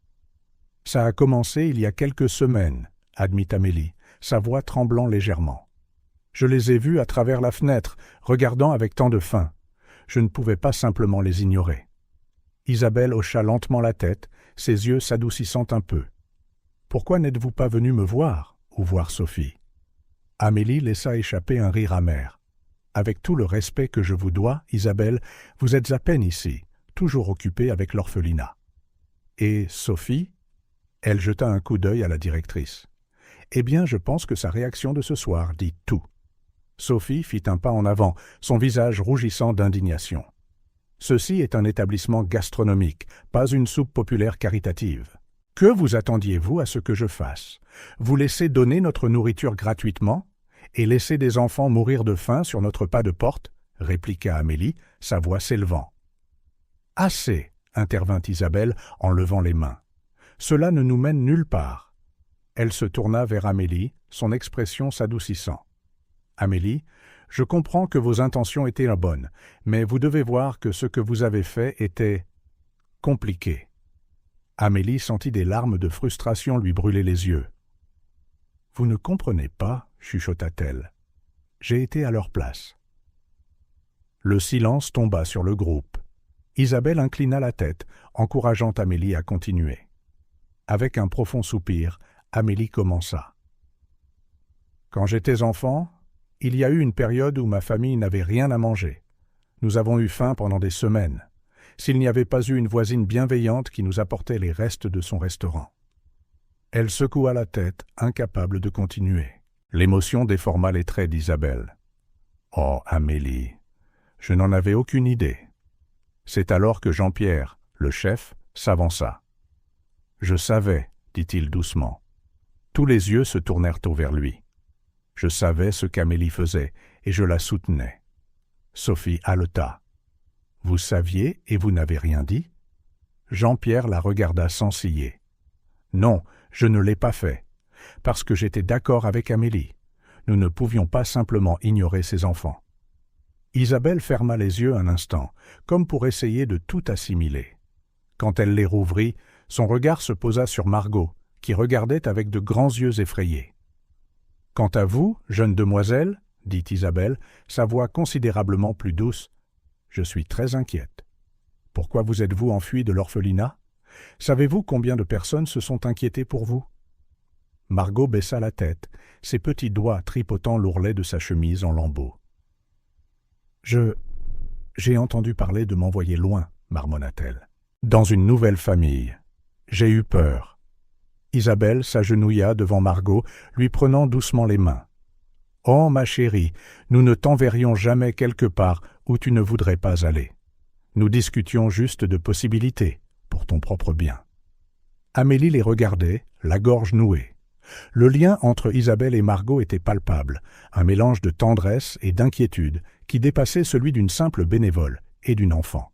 « Ça a commencé il y a quelques semaines, » admit Amélie, sa voix tremblant légèrement. « Je les ai vus à travers la fenêtre, regardant avec tant de faim. Je ne pouvais pas simplement les ignorer. » Isabelle hocha lentement la tête, ses yeux s'adoucissant un peu. « Pourquoi n'êtes-vous pas venu me voir ou voir Sophie ?» Amélie laissa échapper un rire amer. « Avec tout le respect que je vous dois, Isabelle, vous êtes à peine ici, toujours occupée avec l'orphelinat. »« Et Sophie ?» Elle jeta un coup d'œil à la directrice. « Eh bien, je pense que sa réaction de ce soir dit tout. » Sophie fit un pas en avant, son visage rougissant d'indignation. « Ceci est un établissement gastronomique, pas une soupe populaire caritative. Que vous attendiez-vous à ce que je fasse? Vous laisser donner notre nourriture gratuitement et laisser des enfants mourir de faim sur notre pas de porte ?» répliqua Amélie, sa voix s'élevant. « Assez !» intervint Isabelle en levant les mains. « Cela ne nous mène nulle part. » Elle se tourna vers Amélie, son expression s'adoucissant. « Amélie, je comprends que vos intentions étaient bonnes, mais vous devez voir que ce que vous avez fait était compliqué. » Amélie sentit des larmes de frustration lui brûler les yeux. « Vous ne comprenez pas, chuchota-t-elle. j'ai été à leur place. Le silence tomba sur le groupe. Isabelle inclina la tête, encourageant Amélie à continuer. Avec un profond soupir, Amélie commença. « Quand j'étais enfant, il y a eu une période où ma famille n'avait rien à manger. Nous avons eu faim pendant des semaines, s'il n'y avait pas eu une voisine bienveillante qui nous apportait les restes de son restaurant. » Elle secoua la tête, incapable de continuer. L'émotion déforma les traits d'Isabelle. « Oh, Amélie, je n'en avais aucune idée. » C'est alors que Jean-Pierre, le chef, s'avança. « Je savais, dit-il doucement. » Tous les yeux se tournèrent vers lui. Je savais ce qu'Amélie faisait, et je la soutenais. Sophie haleta. « Vous saviez et vous n'avez rien dit ?» Jean-Pierre la regarda sans ciller. « Non, je ne l'ai pas fait, parce que j'étais d'accord avec Amélie. Nous ne pouvions pas simplement ignorer ses enfants. » Isabelle ferma les yeux un instant, comme pour essayer de tout assimiler. Quand elle les rouvrit, son regard se posa sur Margot, qui regardait avec de grands yeux effrayés. « Quant à vous, jeune demoiselle, dit Isabelle, sa voix considérablement plus douce, je suis très inquiète. Pourquoi vous êtes-vous enfuie de l'orphelinat? Savez-vous combien de personnes se sont inquiétées pour vous? » Margot baissa la tête, ses petits doigts tripotant l'ourlet de sa chemise en lambeaux. J'ai entendu parler de m'envoyer loin, marmonna-t-elle. Dans une nouvelle famille. J'ai eu peur. Isabelle s'agenouilla devant Margot, lui prenant doucement les mains. « Oh, ma chérie, nous ne t'enverrions jamais quelque part où tu ne voudrais pas aller. Nous discutions juste de possibilités, pour ton propre bien. » Amélie les regardait, la gorge nouée. Le lien entre Isabelle et Margot était palpable, un mélange de tendresse et d'inquiétude qui dépassait celui d'une simple bénévole et d'une enfant.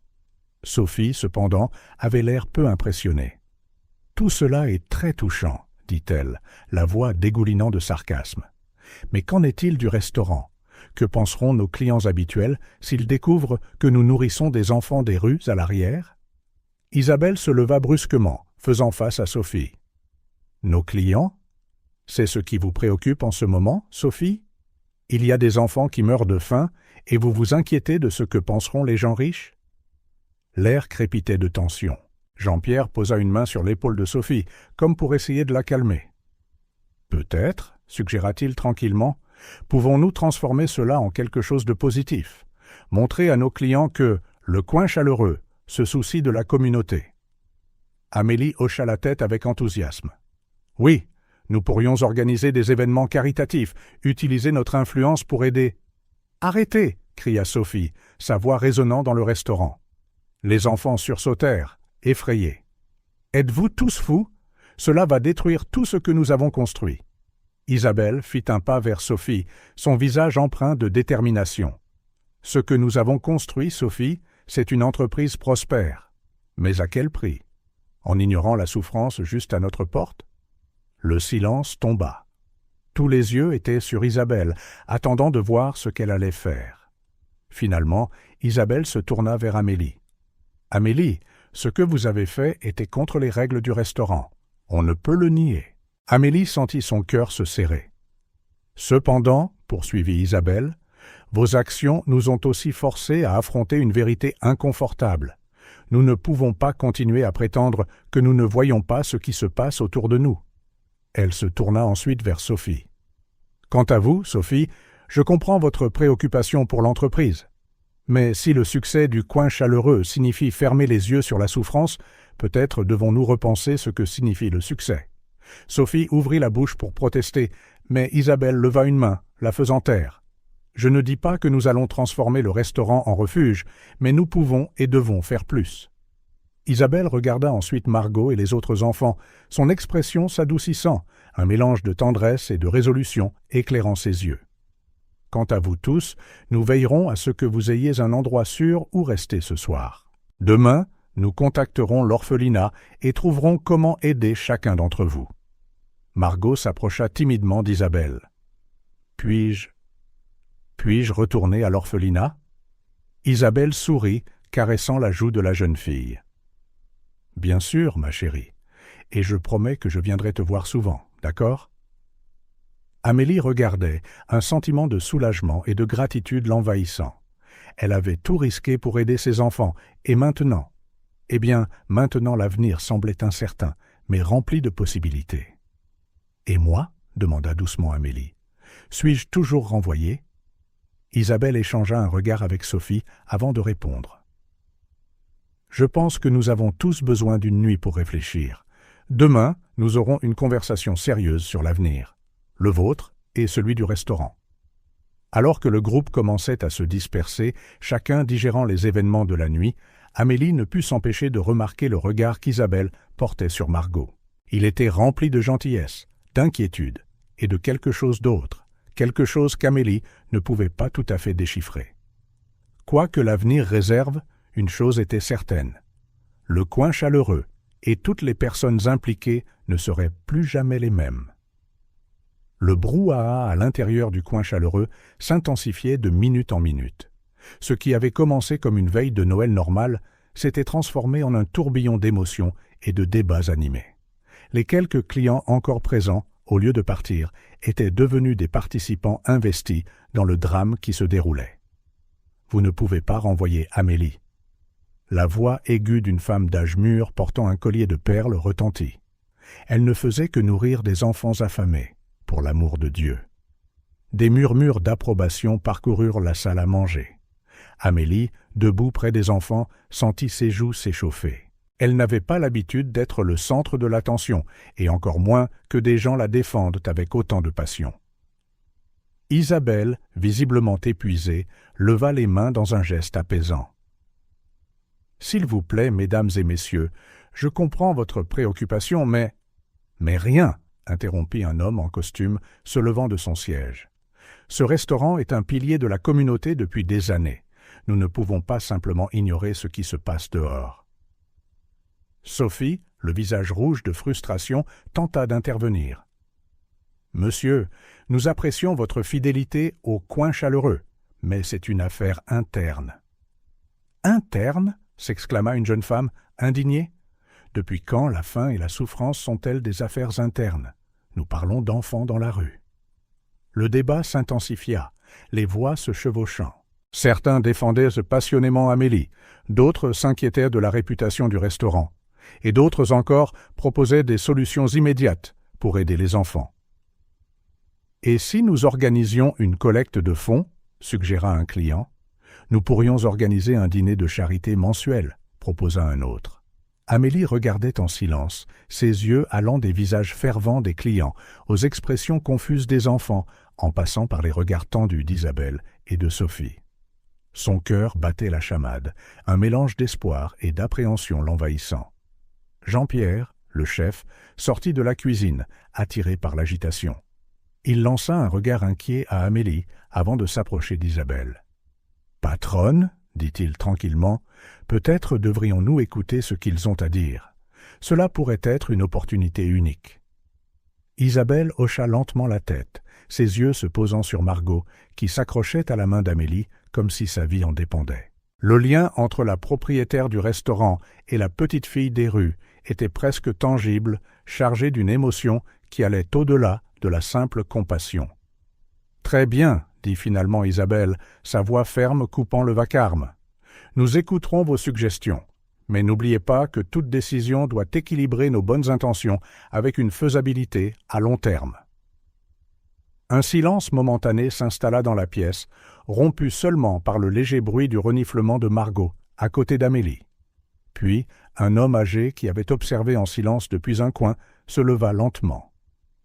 Sophie, cependant, avait l'air peu impressionnée. « Tout cela est très touchant, » dit-elle, la voix dégoulinant de sarcasme. « Mais qu'en est-il du restaurant? Que penseront nos clients habituels s'ils découvrent que nous nourrissons des enfants des rues à l'arrière ?» Isabelle se leva brusquement, faisant face à Sophie. « Nos clients? C'est ce qui vous préoccupe en ce moment, Sophie? Il y a des enfants qui meurent de faim et vous vous inquiétez de ce que penseront les gens riches ?» L'air crépitait de tension. Jean-Pierre posa une main sur l'épaule de Sophie, comme pour essayer de la calmer. « Peut-être, » suggéra-t-il tranquillement, « pouvons-nous transformer cela en quelque chose de positif, montrer à nos clients que le coin chaleureux se soucie de la communauté. » Amélie hocha la tête avec enthousiasme. « Oui, nous pourrions organiser des événements caritatifs, utiliser notre influence pour aider. »« Arrêtez !» cria Sophie, sa voix résonnant dans le restaurant. Les enfants sursautèrent, effrayés. « Êtes-vous tous fous? Cela va détruire tout ce que nous avons construit. » Isabelle fit un pas vers Sophie, son visage empreint de détermination. « Ce que nous avons construit, Sophie, c'est une entreprise prospère. Mais à quel prix? En ignorant la souffrance juste à notre porte ?» Le silence tomba. Tous les yeux étaient sur Isabelle, attendant de voir ce qu'elle allait faire. Finalement, Isabelle se tourna vers Amélie. « Amélie, ce que vous avez fait était contre les règles du restaurant. On ne peut le nier. » Amélie sentit son cœur se serrer. « Cependant, poursuivit Isabelle, vos actions nous ont aussi forcés à affronter une vérité inconfortable. Nous ne pouvons pas continuer à prétendre que nous ne voyons pas ce qui se passe autour de nous. » Elle se tourna ensuite vers Sophie. « Quant à vous, Sophie, je comprends votre préoccupation pour l'entreprise. Mais si le succès du coin chaleureux signifie fermer les yeux sur la souffrance, peut-être devons-nous repenser ce que signifie le succès. » Sophie ouvrit la bouche pour protester, mais Isabelle leva une main, la faisant taire. « Je ne dis pas que nous allons transformer le restaurant en refuge, mais nous pouvons et devons faire plus. » Isabelle regarda ensuite Margot et les autres enfants, son expression s'adoucissant, un mélange de tendresse et de résolution éclairant ses yeux. « Quant à vous tous, nous veillerons à ce que vous ayez un endroit sûr où rester ce soir. Demain, nous contacterons l'orphelinat et trouverons comment aider chacun d'entre vous. » Margot s'approcha timidement d'Isabelle. « Puis-je retourner à l'orphelinat ?» Isabelle sourit, caressant la joue de la jeune fille. « Bien sûr, ma chérie, et je promets que je viendrai te voir souvent, d'accord ?» Amélie regardait, un sentiment de soulagement et de gratitude l'envahissant. Elle avait tout risqué pour aider ses enfants, et maintenant? Eh bien, maintenant l'avenir semblait incertain, mais rempli de possibilités. « Et moi ?» demanda doucement Amélie. « Suis-je toujours renvoyée ?» Isabelle échangea un regard avec Sophie avant de répondre. « Je pense que nous avons tous besoin d'une nuit pour réfléchir. Demain, nous aurons une conversation sérieuse sur l'avenir, le vôtre et celui du restaurant. » Alors que le groupe commençait à se disperser, chacun digérant les événements de la nuit, Amélie ne put s'empêcher de remarquer le regard qu'Isabelle portait sur Margot. Il était rempli de gentillesse, d'inquiétude et de quelque chose d'autre, quelque chose qu'Amélie ne pouvait pas tout à fait déchiffrer. Quoi que l'avenir réserve, une chose était certaine. Le coin chaleureux et toutes les personnes impliquées ne seraient plus jamais les mêmes. Le brouhaha à l'intérieur du coin chaleureux s'intensifiait de minute en minute. Ce qui avait commencé comme une veille de Noël normale s'était transformé en un tourbillon d'émotions et de débats animés. Les quelques clients encore présents, au lieu de partir, étaient devenus des participants investis dans le drame qui se déroulait. Vous ne pouvez pas renvoyer Amélie. La voix aiguë d'une femme d'âge mûr portant un collier de perles retentit. Elle ne faisait que nourrir des enfants affamés, pour l'amour de Dieu. Des murmures d'approbation parcoururent la salle à manger. Amélie, debout près des enfants, sentit ses joues s'échauffer. Elle n'avait pas l'habitude d'être le centre de l'attention, et encore moins que des gens la défendent avec autant de passion. Isabelle, visiblement épuisée, leva les mains dans un geste apaisant. « S'il vous plaît, mesdames et messieurs, je comprends votre préoccupation, mais... » « Mais rien !» interrompit un homme en costume, se levant de son siège. « Ce restaurant est un pilier de la communauté depuis des années. Nous ne pouvons pas simplement ignorer ce qui se passe dehors. » Sophie, le visage rouge de frustration, tenta d'intervenir. « Monsieur, nous apprécions votre fidélité au coin chaleureux, mais c'est une affaire interne. »« Interne » s'exclama une jeune femme, indignée. « Depuis quand la faim et la souffrance sont-elles des affaires internes? Nous parlons d'enfants dans la rue. » Le débat s'intensifia, les voix se chevauchant. Certains défendaient passionnément Amélie, d'autres s'inquiétaient de la réputation du restaurant, et d'autres encore proposaient des solutions immédiates pour aider les enfants. « Et si nous organisions une collecte de fonds ?» suggéra un client. « Nous pourrions organiser un dîner de charité mensuel » proposa un autre. Amélie regardait en silence, ses yeux allant des visages fervents des clients aux expressions confuses des enfants, en passant par les regards tendus d'Isabelle et de Sophie. Son cœur battait la chamade, un mélange d'espoir et d'appréhension l'envahissant. Jean-Pierre, le chef, sortit de la cuisine, attiré par l'agitation. Il lança un regard inquiet à Amélie avant de s'approcher d'Isabelle. « Patronne ?» dit-il tranquillement, « peut-être devrions-nous écouter ce qu'ils ont à dire. Cela pourrait être une opportunité unique. » Isabelle hocha lentement la tête, ses yeux se posant sur Margot, qui s'accrochait à la main d'Amélie comme si sa vie en dépendait. Le lien entre la propriétaire du restaurant et la petite fille des rues était presque tangible, chargé d'une émotion qui allait au-delà de la simple compassion. « Très bien, » dit finalement Isabelle, sa voix ferme coupant le vacarme. « Nous écouterons vos suggestions, mais n'oubliez pas que toute décision doit équilibrer nos bonnes intentions avec une faisabilité à long terme. » Un silence momentané s'installa dans la pièce, rompu seulement par le léger bruit du reniflement de Margot, à côté d'Amélie. Puis, un homme âgé qui avait observé en silence depuis un coin se leva lentement.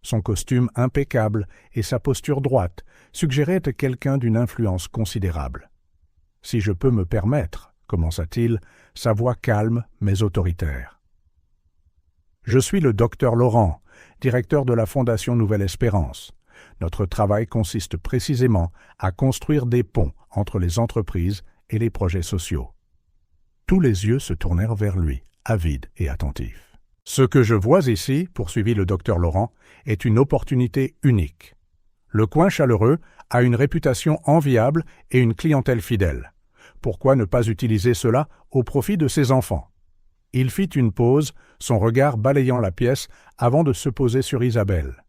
Son costume impeccable et sa posture droite suggéraient quelqu'un d'une influence considérable. « Si je peux me permettre, » commença-t-il, sa voix calme mais autoritaire. « Je suis le docteur Laurent, directeur de la Fondation Nouvelle Espérance. Notre travail consiste précisément à construire des ponts entre les entreprises et les projets sociaux. » Tous les yeux se tournèrent vers lui, avides et attentifs. « Ce que je vois ici, poursuivit le docteur Laurent, est une opportunité unique. Le coin chaleureux a une réputation enviable et une clientèle fidèle. Pourquoi ne pas utiliser cela au profit de ses enfants ?» Il fit une pause, son regard balayant la pièce avant de se poser sur Isabelle.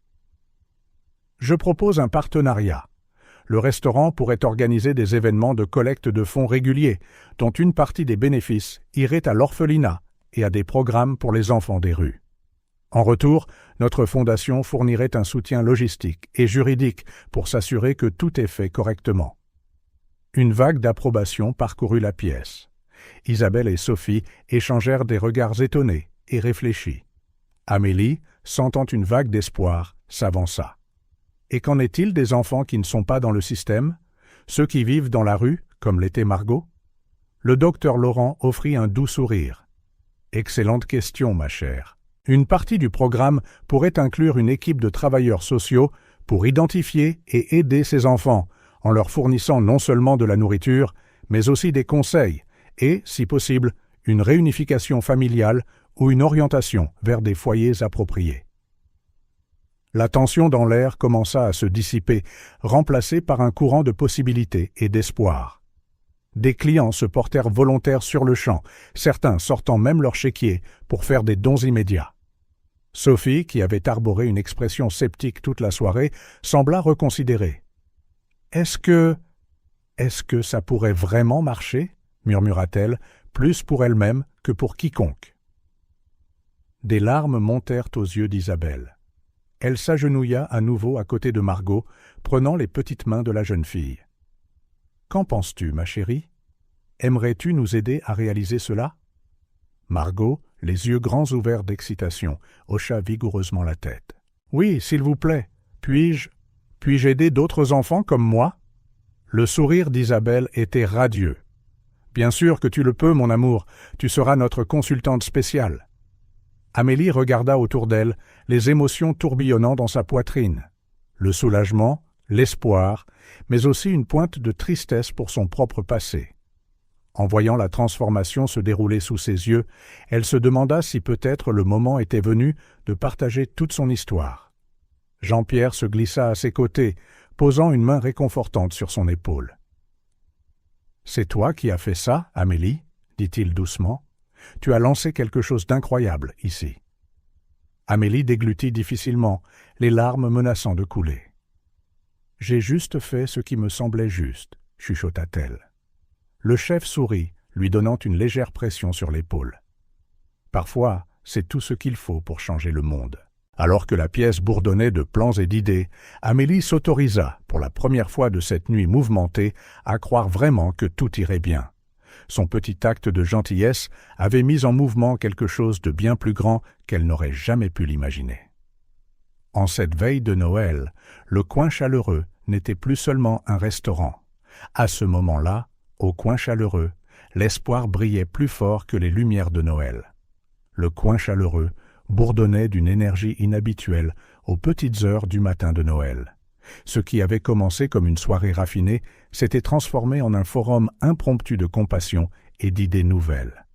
« Je propose un partenariat. Le restaurant pourrait organiser des événements de collecte de fonds réguliers, dont une partie des bénéfices irait à l'orphelinat et à des programmes pour les enfants des rues. En retour, notre fondation fournirait un soutien logistique et juridique pour s'assurer que tout est fait correctement. Une vague d'approbation parcourut la pièce. Isabelle et Sophie échangèrent des regards étonnés et réfléchis. Amélie, sentant une vague d'espoir, s'avança. Et qu'en est-il des enfants qui ne sont pas dans le système? Ceux qui vivent dans la rue, comme l'était Margot? Le docteur Laurent offrit un doux sourire. Excellente question, ma chère. Une partie du programme pourrait inclure une équipe de travailleurs sociaux pour identifier et aider ces enfants, en leur fournissant non seulement de la nourriture, mais aussi des conseils et, si possible, une réunification familiale ou une orientation vers des foyers appropriés. La tension dans l'air commença à se dissiper, remplacée par un courant de possibilités et d'espoir. Des clients se portèrent volontaires sur le champ, certains sortant même leur chéquier pour faire des dons immédiats. Sophie, qui avait arboré une expression sceptique toute la soirée, sembla reconsidérer. « Est-ce que ça pourrait vraiment marcher ?» murmura-t-elle, plus pour elle-même que pour quiconque. Des larmes montèrent aux yeux d'Isabelle. Elle s'agenouilla à nouveau à côté de Margot, prenant les petites mains de la jeune fille. « Qu'en penses-tu, ma chérie? Aimerais-tu nous aider à réaliser cela ?» Margot, les yeux grands ouverts d'excitation, hocha vigoureusement la tête. « Oui, s'il vous plaît. Puis-je aider d'autres enfants comme moi ?» Le sourire d'Isabelle était radieux. « Bien sûr que tu le peux, mon amour. Tu seras notre consultante spéciale. » Amélie regarda autour d'elle, les émotions tourbillonnant dans sa poitrine. Le soulagement, l'espoir, mais aussi une pointe de tristesse pour son propre passé. En voyant la transformation se dérouler sous ses yeux, elle se demanda si peut-être le moment était venu de partager toute son histoire. Jean-Pierre se glissa à ses côtés, posant une main réconfortante sur son épaule. « C'est toi qui as fait ça, Amélie ?» dit-il doucement. « Tu as lancé quelque chose d'incroyable ici. » Amélie déglutit difficilement, les larmes menaçant de couler. « J'ai juste fait ce qui me semblait juste, » chuchota-t-elle. Le chef sourit, lui donnant une légère pression sur l'épaule. « Parfois, c'est tout ce qu'il faut pour changer le monde. » Alors que la pièce bourdonnait de plans et d'idées, Amélie s'autorisa, pour la première fois de cette nuit mouvementée, à croire vraiment que tout irait bien. Son petit acte de gentillesse avait mis en mouvement quelque chose de bien plus grand qu'elle n'aurait jamais pu l'imaginer. En cette veille de Noël, le Coin Chaleureux n'était plus seulement un restaurant. À ce moment-là, au Coin Chaleureux, l'espoir brillait plus fort que les lumières de Noël. Le Coin Chaleureux bourdonnait d'une énergie inhabituelle aux petites heures du matin de Noël. Ce qui avait commencé comme une soirée raffinée s'était transformé en un forum impromptu de compassion et d'idées nouvelles.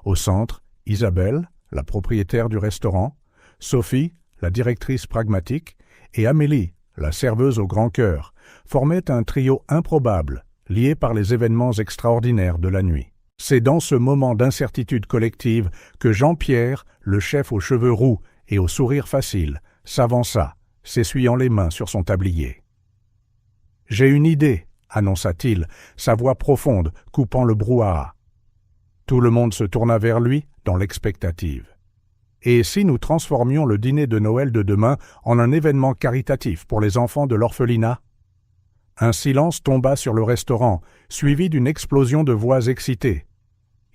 Au centre, Isabelle, la propriétaire du restaurant, Sophie, la directrice pragmatique, et Amélie, la serveuse au grand cœur, formaient un trio improbable, lié par les événements extraordinaires de la nuit. C'est dans ce moment d'incertitude collective que Jean-Pierre, le chef aux cheveux roux et au sourire facile, s'avança, s'essuyant les mains sur son tablier. « J'ai une idée, » annonça-t-il, sa voix profonde coupant le brouhaha. Tout le monde se tourna vers lui dans l'expectative. « Et si nous transformions le dîner de Noël de demain en un événement caritatif pour les enfants de l'orphelinat ?» Un silence tomba sur le restaurant, suivi d'une explosion de voix excitées.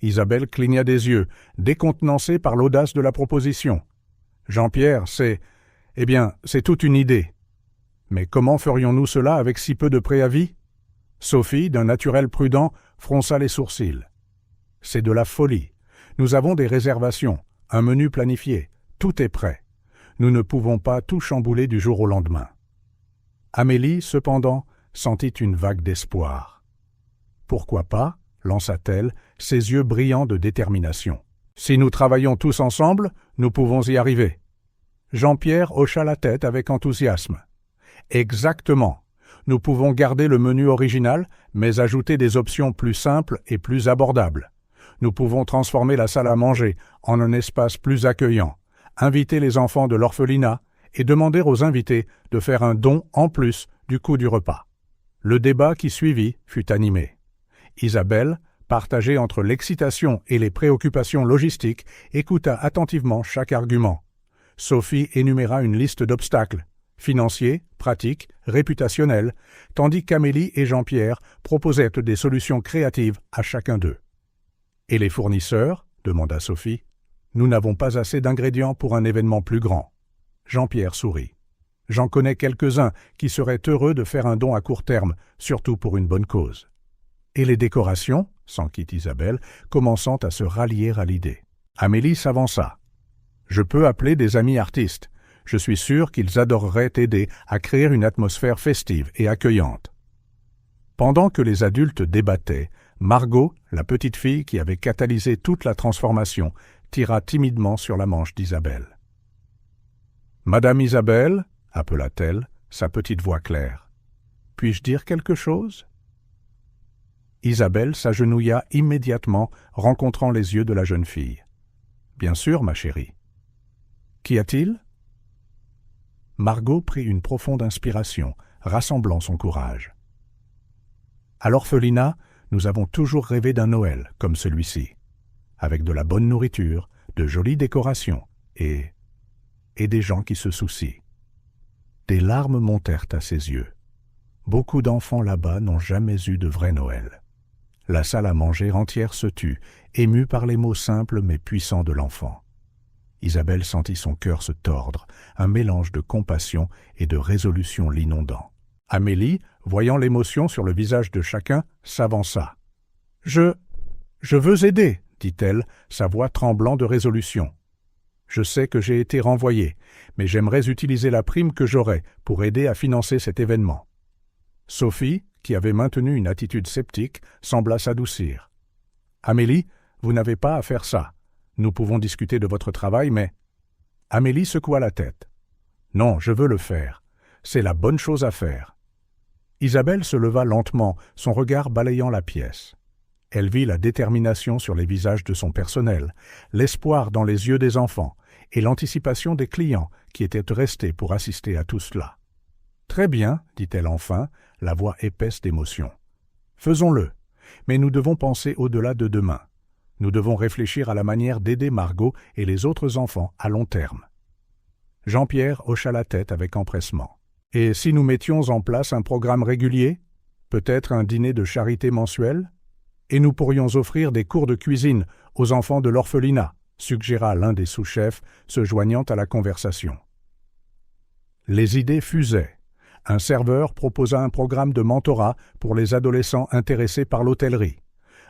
Isabelle cligna des yeux, décontenancée par l'audace de la proposition. « Jean-Pierre, c'est toute une idée. Mais comment ferions-nous cela avec si peu de préavis ?» Sophie, d'un naturel prudent, fronça les sourcils. « C'est de la folie. Nous avons des réservations, un menu planifié, tout est prêt. Nous ne pouvons pas tout chambouler du jour au lendemain. » Amélie, cependant, sentit une vague d'espoir. « Pourquoi pas ?» lança-t-elle, ses yeux brillants de détermination. « Si nous travaillons tous ensemble, nous pouvons y arriver. » Jean-Pierre hocha la tête avec enthousiasme. « Exactement. Nous pouvons garder le menu original, mais ajouter des options plus simples et plus abordables. Nous pouvons transformer la salle à manger en un espace plus accueillant, inviter les enfants de l'orphelinat et demander aux invités de faire un don en plus du coût du repas. Le débat qui suivit fut animé. Isabelle, partagée entre l'excitation et les préoccupations logistiques, écouta attentivement chaque argument. Sophie énuméra une liste d'obstacles, financiers, pratiques, réputationnels, tandis qu'Amélie et Jean-Pierre proposaient des solutions créatives à chacun d'eux. « Et les fournisseurs ?» demanda Sophie. « Nous n'avons pas assez d'ingrédients pour un événement plus grand. » Jean-Pierre sourit. « J'en connais quelques-uns qui seraient heureux de faire un don à court terme, surtout pour une bonne cause. » « Et les décorations ?» s'enquit Isabelle, commençant à se rallier à l'idée. Amélie s'avança. « Je peux appeler des amis artistes. Je suis sûr qu'ils adoreraient t'aider à créer une atmosphère festive et accueillante. » Pendant que les adultes débattaient, Margot, la petite fille qui avait catalysé toute la transformation, tira timidement sur la manche d'Isabelle. « Madame Isabelle » appela-t-elle, sa petite voix claire. « Puis-je dire quelque chose ?» Isabelle s'agenouilla immédiatement, rencontrant les yeux de la jeune fille. « Bien sûr, ma chérie. »« Qu'y a-t-il » Margot prit une profonde inspiration, rassemblant son courage. « À l'orphelinat, nous avons toujours rêvé d'un Noël comme celui-ci, avec de la bonne nourriture, de jolies décorations et des gens qui se soucient. » Des larmes montèrent à ses yeux. Beaucoup d'enfants là-bas n'ont jamais eu de vrai Noël. La salle à manger entière se tut, émue par les mots simples mais puissants de l'enfant. Isabelle sentit son cœur se tordre, un mélange de compassion et de résolution l'inondant. Amélie, voyant l'émotion sur le visage de chacun, s'avança. « Je veux aider, » dit-elle, sa voix tremblant de résolution. « Je sais que j'ai été renvoyée, mais j'aimerais utiliser la prime que j'aurai pour aider à financer cet événement. » Sophie, qui avait maintenu une attitude sceptique, sembla s'adoucir. « Amélie, vous n'avez pas à faire ça. Nous pouvons discuter de votre travail, mais... » Amélie secoua la tête. « Non, je veux le faire. C'est la bonne chose à faire. » Isabelle se leva lentement, son regard balayant la pièce. Elle vit la détermination sur les visages de son personnel, l'espoir dans les yeux des enfants et l'anticipation des clients qui étaient restés pour assister à tout cela. « Très bien, » dit-elle enfin, la voix épaisse d'émotion. « Faisons-le, mais nous devons penser au-delà de demain. Nous devons réfléchir à la manière d'aider Margot et les autres enfants à long terme. » Jean-Pierre hocha la tête avec empressement. « Et si nous mettions en place un programme régulier? Peut-être un dîner de charité mensuel? Et nous pourrions offrir des cours de cuisine aux enfants de l'orphelinat, » suggéra l'un des sous-chefs, se joignant à la conversation. Les idées fusaient. Un serveur proposa un programme de mentorat pour les adolescents intéressés par l'hôtellerie.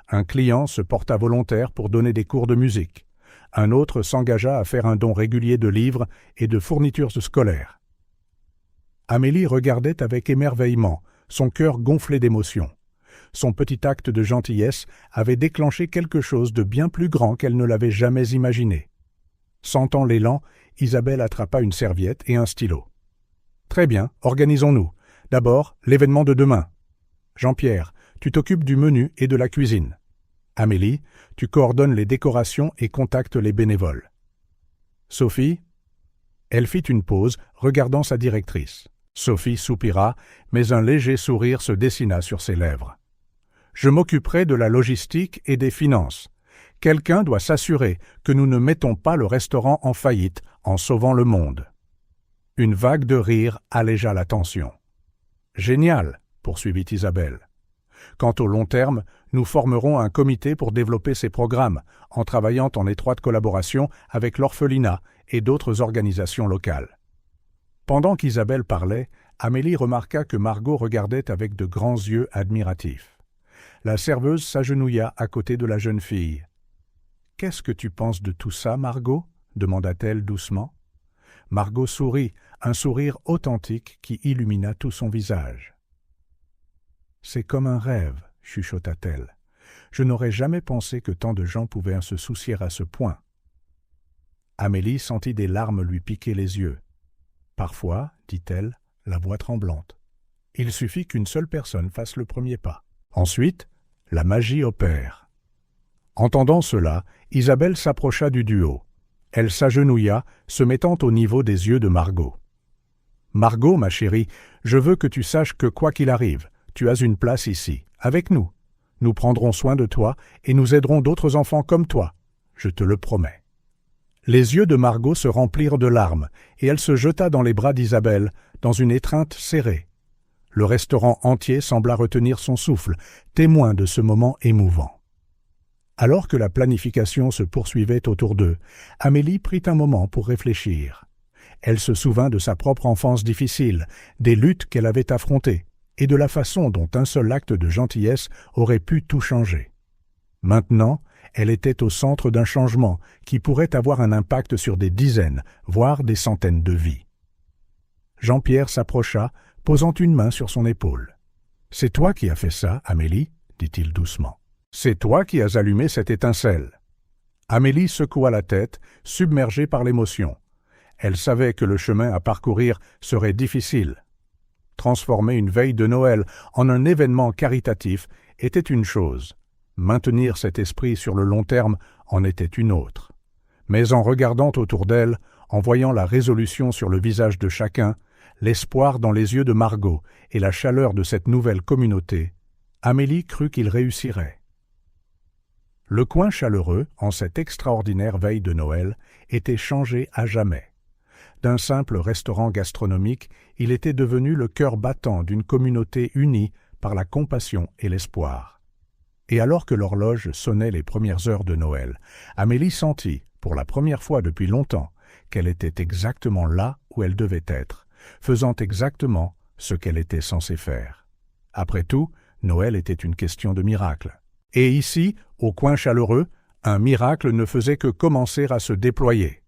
Un client se porta volontaire pour donner des cours de musique. Un autre s'engagea à faire un don régulier de livres et de fournitures scolaires. Amélie regardait avec émerveillement, son cœur gonflé d'émotion. Son petit acte de gentillesse avait déclenché quelque chose de bien plus grand qu'elle ne l'avait jamais imaginé. Sentant l'élan, Isabelle attrapa une serviette et un stylo. « Très bien, organisons-nous. D'abord, l'événement de demain. Jean-Pierre, tu t'occupes du menu et de la cuisine. Amélie, tu coordonnes les décorations et contactes les bénévoles. Sophie ?» Elle fit une pause, regardant sa directrice. Sophie soupira, mais un léger sourire se dessina sur ses lèvres. « Je m'occuperai de la logistique et des finances. Quelqu'un doit s'assurer que nous ne mettons pas le restaurant en faillite en sauvant le monde. » Une vague de rire allégea la tension. « Génial !» poursuivit Isabelle. « Quant au long terme, nous formerons un comité pour développer ces programmes, en travaillant en étroite collaboration avec l'orphelinat et d'autres organisations locales. » Pendant qu'Isabelle parlait, Amélie remarqua que Margot regardait avec de grands yeux admiratifs. La serveuse s'agenouilla à côté de la jeune fille. « Qu'est-ce que tu penses de tout ça, Margot ?» demanda-t-elle doucement. Margot sourit, un sourire authentique qui illumina tout son visage. « C'est comme un rêve, » chuchota-t-elle. « Je n'aurais jamais pensé que tant de gens pouvaient se soucier à ce point. » Amélie sentit des larmes lui piquer les yeux. « Parfois, dit-elle, la voix tremblante, il suffit qu'une seule personne fasse le premier pas. Ensuite, la magie opère. » Entendant cela, Isabelle s'approcha du duo. Elle s'agenouilla, se mettant au niveau des yeux de Margot. Margot, ma chérie, je veux que tu saches que quoi qu'il arrive, tu as une place ici, avec nous. Nous prendrons soin de toi et nous aiderons d'autres enfants comme toi. Je te le promets. » Les yeux de Margot se remplirent de larmes et elle se jeta dans les bras d'Isabelle, dans une étreinte serrée. Le restaurant entier sembla retenir son souffle, témoin de ce moment émouvant. Alors que la planification se poursuivait autour d'eux, Amélie prit un moment pour réfléchir. Elle se souvint de sa propre enfance difficile, des luttes qu'elle avait affrontées, et de la façon dont un seul acte de gentillesse aurait pu tout changer. Maintenant, elle était au centre d'un changement qui pourrait avoir un impact sur des dizaines, voire des centaines de vies. Jean-Pierre s'approcha, posant une main sur son épaule. « C'est toi qui as fait ça, Amélie ?» dit-il doucement. « C'est toi qui as allumé cette étincelle. » Amélie secoua la tête, submergée par l'émotion. Elle savait que le chemin à parcourir serait difficile. Transformer une veille de Noël en un événement caritatif était une chose. Maintenir cet esprit sur le long terme en était une autre. Mais en regardant autour d'elle, en voyant la résolution sur le visage de chacun, l'espoir dans les yeux de Margot et la chaleur de cette nouvelle communauté, Amélie crut qu'il réussirait. Le coin chaleureux, en cette extraordinaire veille de Noël, était changé à jamais. D'un simple restaurant gastronomique, il était devenu le cœur battant d'une communauté unie par la compassion et l'espoir. Et alors que l'horloge sonnait les premières heures de Noël, Amélie sentit, pour la première fois depuis longtemps, qu'elle était exactement là où elle devait être, faisant exactement ce qu'elle était censée faire. Après tout, Noël était une question de miracle. Et ici, au coin chaleureux, un miracle ne faisait que commencer à se déployer.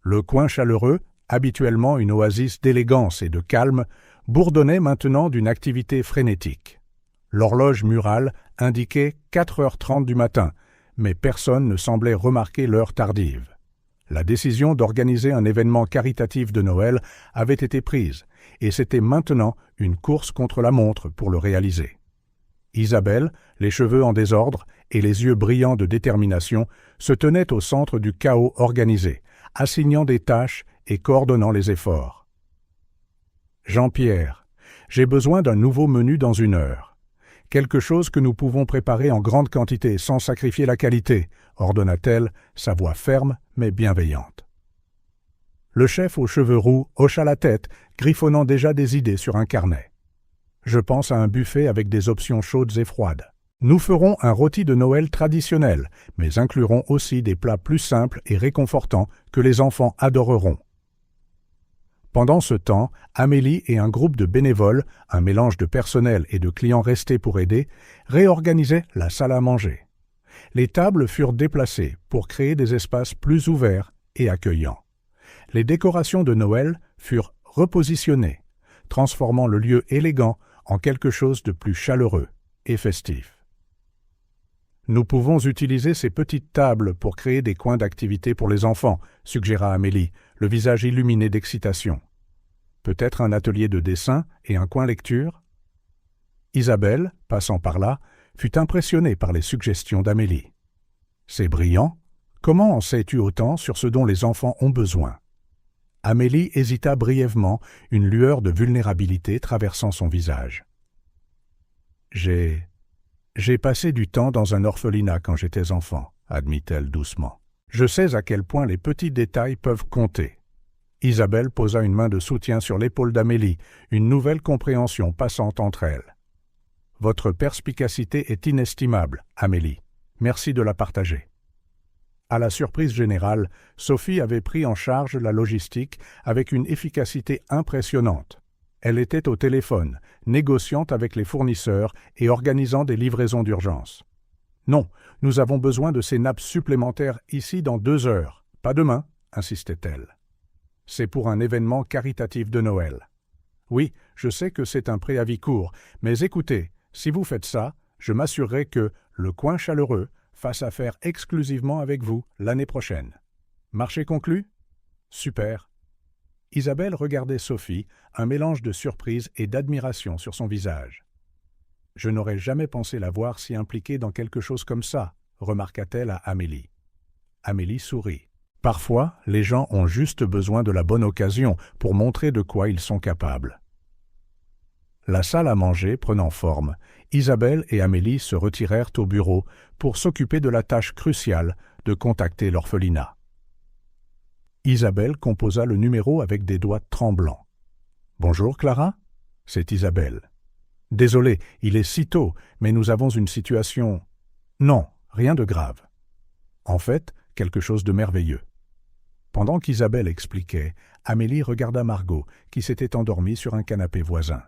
Le coin chaleureux, habituellement une oasis d'élégance et de calme, bourdonnait maintenant d'une activité frénétique. L'horloge murale indiquait 4h30 du matin, mais personne ne semblait remarquer l'heure tardive. La décision d'organiser un événement caritatif de Noël avait été prise, et c'était maintenant une course contre la montre pour le réaliser. Isabelle, les cheveux en désordre et les yeux brillants de détermination, se tenait au centre du chaos organisé, assignant des tâches et coordonnant les efforts. « Jean-Pierre, j'ai besoin d'un nouveau menu dans 1 heure. Quelque chose que nous pouvons préparer en grande quantité sans sacrifier la qualité, » ordonna-t-elle, sa voix ferme mais bienveillante. Le chef aux cheveux roux hocha la tête, griffonnant déjà des idées sur un carnet. « Je pense à un buffet avec des options chaudes et froides. Nous ferons un rôti de Noël traditionnel, mais inclurons aussi des plats plus simples et réconfortants que les enfants adoreront. » Pendant ce temps, Amélie et un groupe de bénévoles, un mélange de personnel et de clients restés pour aider, réorganisaient la salle à manger. Les tables furent déplacées pour créer des espaces plus ouverts et accueillants. Les décorations de Noël furent repositionnées, transformant le lieu élégant en quelque chose de plus chaleureux et festif. « Nous pouvons utiliser ces petites tables pour créer des coins d'activité pour les enfants, » suggéra Amélie, le visage illuminé d'excitation. « Peut-être un atelier de dessin et un coin lecture ?» Isabelle, passant par là, fut impressionnée par les suggestions d'Amélie. « C'est brillant. Comment en sais-tu autant sur ce dont les enfants ont besoin ?» Amélie hésita brièvement, une lueur de vulnérabilité traversant son visage. « J'ai passé du temps dans un orphelinat quand j'étais enfant, » admit-elle doucement. « Je sais à quel point les petits détails peuvent compter. » Isabelle posa une main de soutien sur l'épaule d'Amélie, une nouvelle compréhension passant entre elles. « Votre perspicacité est inestimable, Amélie. Merci de la partager. » À la surprise générale, Sophie avait pris en charge la logistique avec une efficacité impressionnante. Elle était au téléphone, négociant avec les fournisseurs et organisant des livraisons d'urgence. « Non, nous avons besoin de ces nappes supplémentaires ici dans 2 heures, pas demain, » insistait-elle. « C'est pour un événement caritatif de Noël. Oui, je sais que c'est un préavis court, mais écoutez, si vous faites ça, je m'assurerai que le coin chaleureux fasse affaire exclusivement avec vous l'année prochaine. Marché conclu ? Super. » Isabelle regardait Sophie, un mélange de surprise et d'admiration sur son visage. « Je n'aurais jamais pensé la voir si impliquée dans quelque chose comme ça, » remarqua-t-elle à Amélie. Amélie sourit. Parfois, les gens ont juste besoin de la bonne occasion pour montrer de quoi ils sont capables. La salle à manger prenant forme, Isabelle et Amélie se retirèrent au bureau pour s'occuper de la tâche cruciale de contacter l'orphelinat. Isabelle composa le numéro avec des doigts tremblants. « Bonjour Clara, c'est Isabelle. Désolé, il est si tôt, mais nous avons une situation... Non, rien de grave. En fait, quelque chose de merveilleux. » Pendant qu'Isabelle expliquait, Amélie regarda Margot, qui s'était endormie sur un canapé voisin.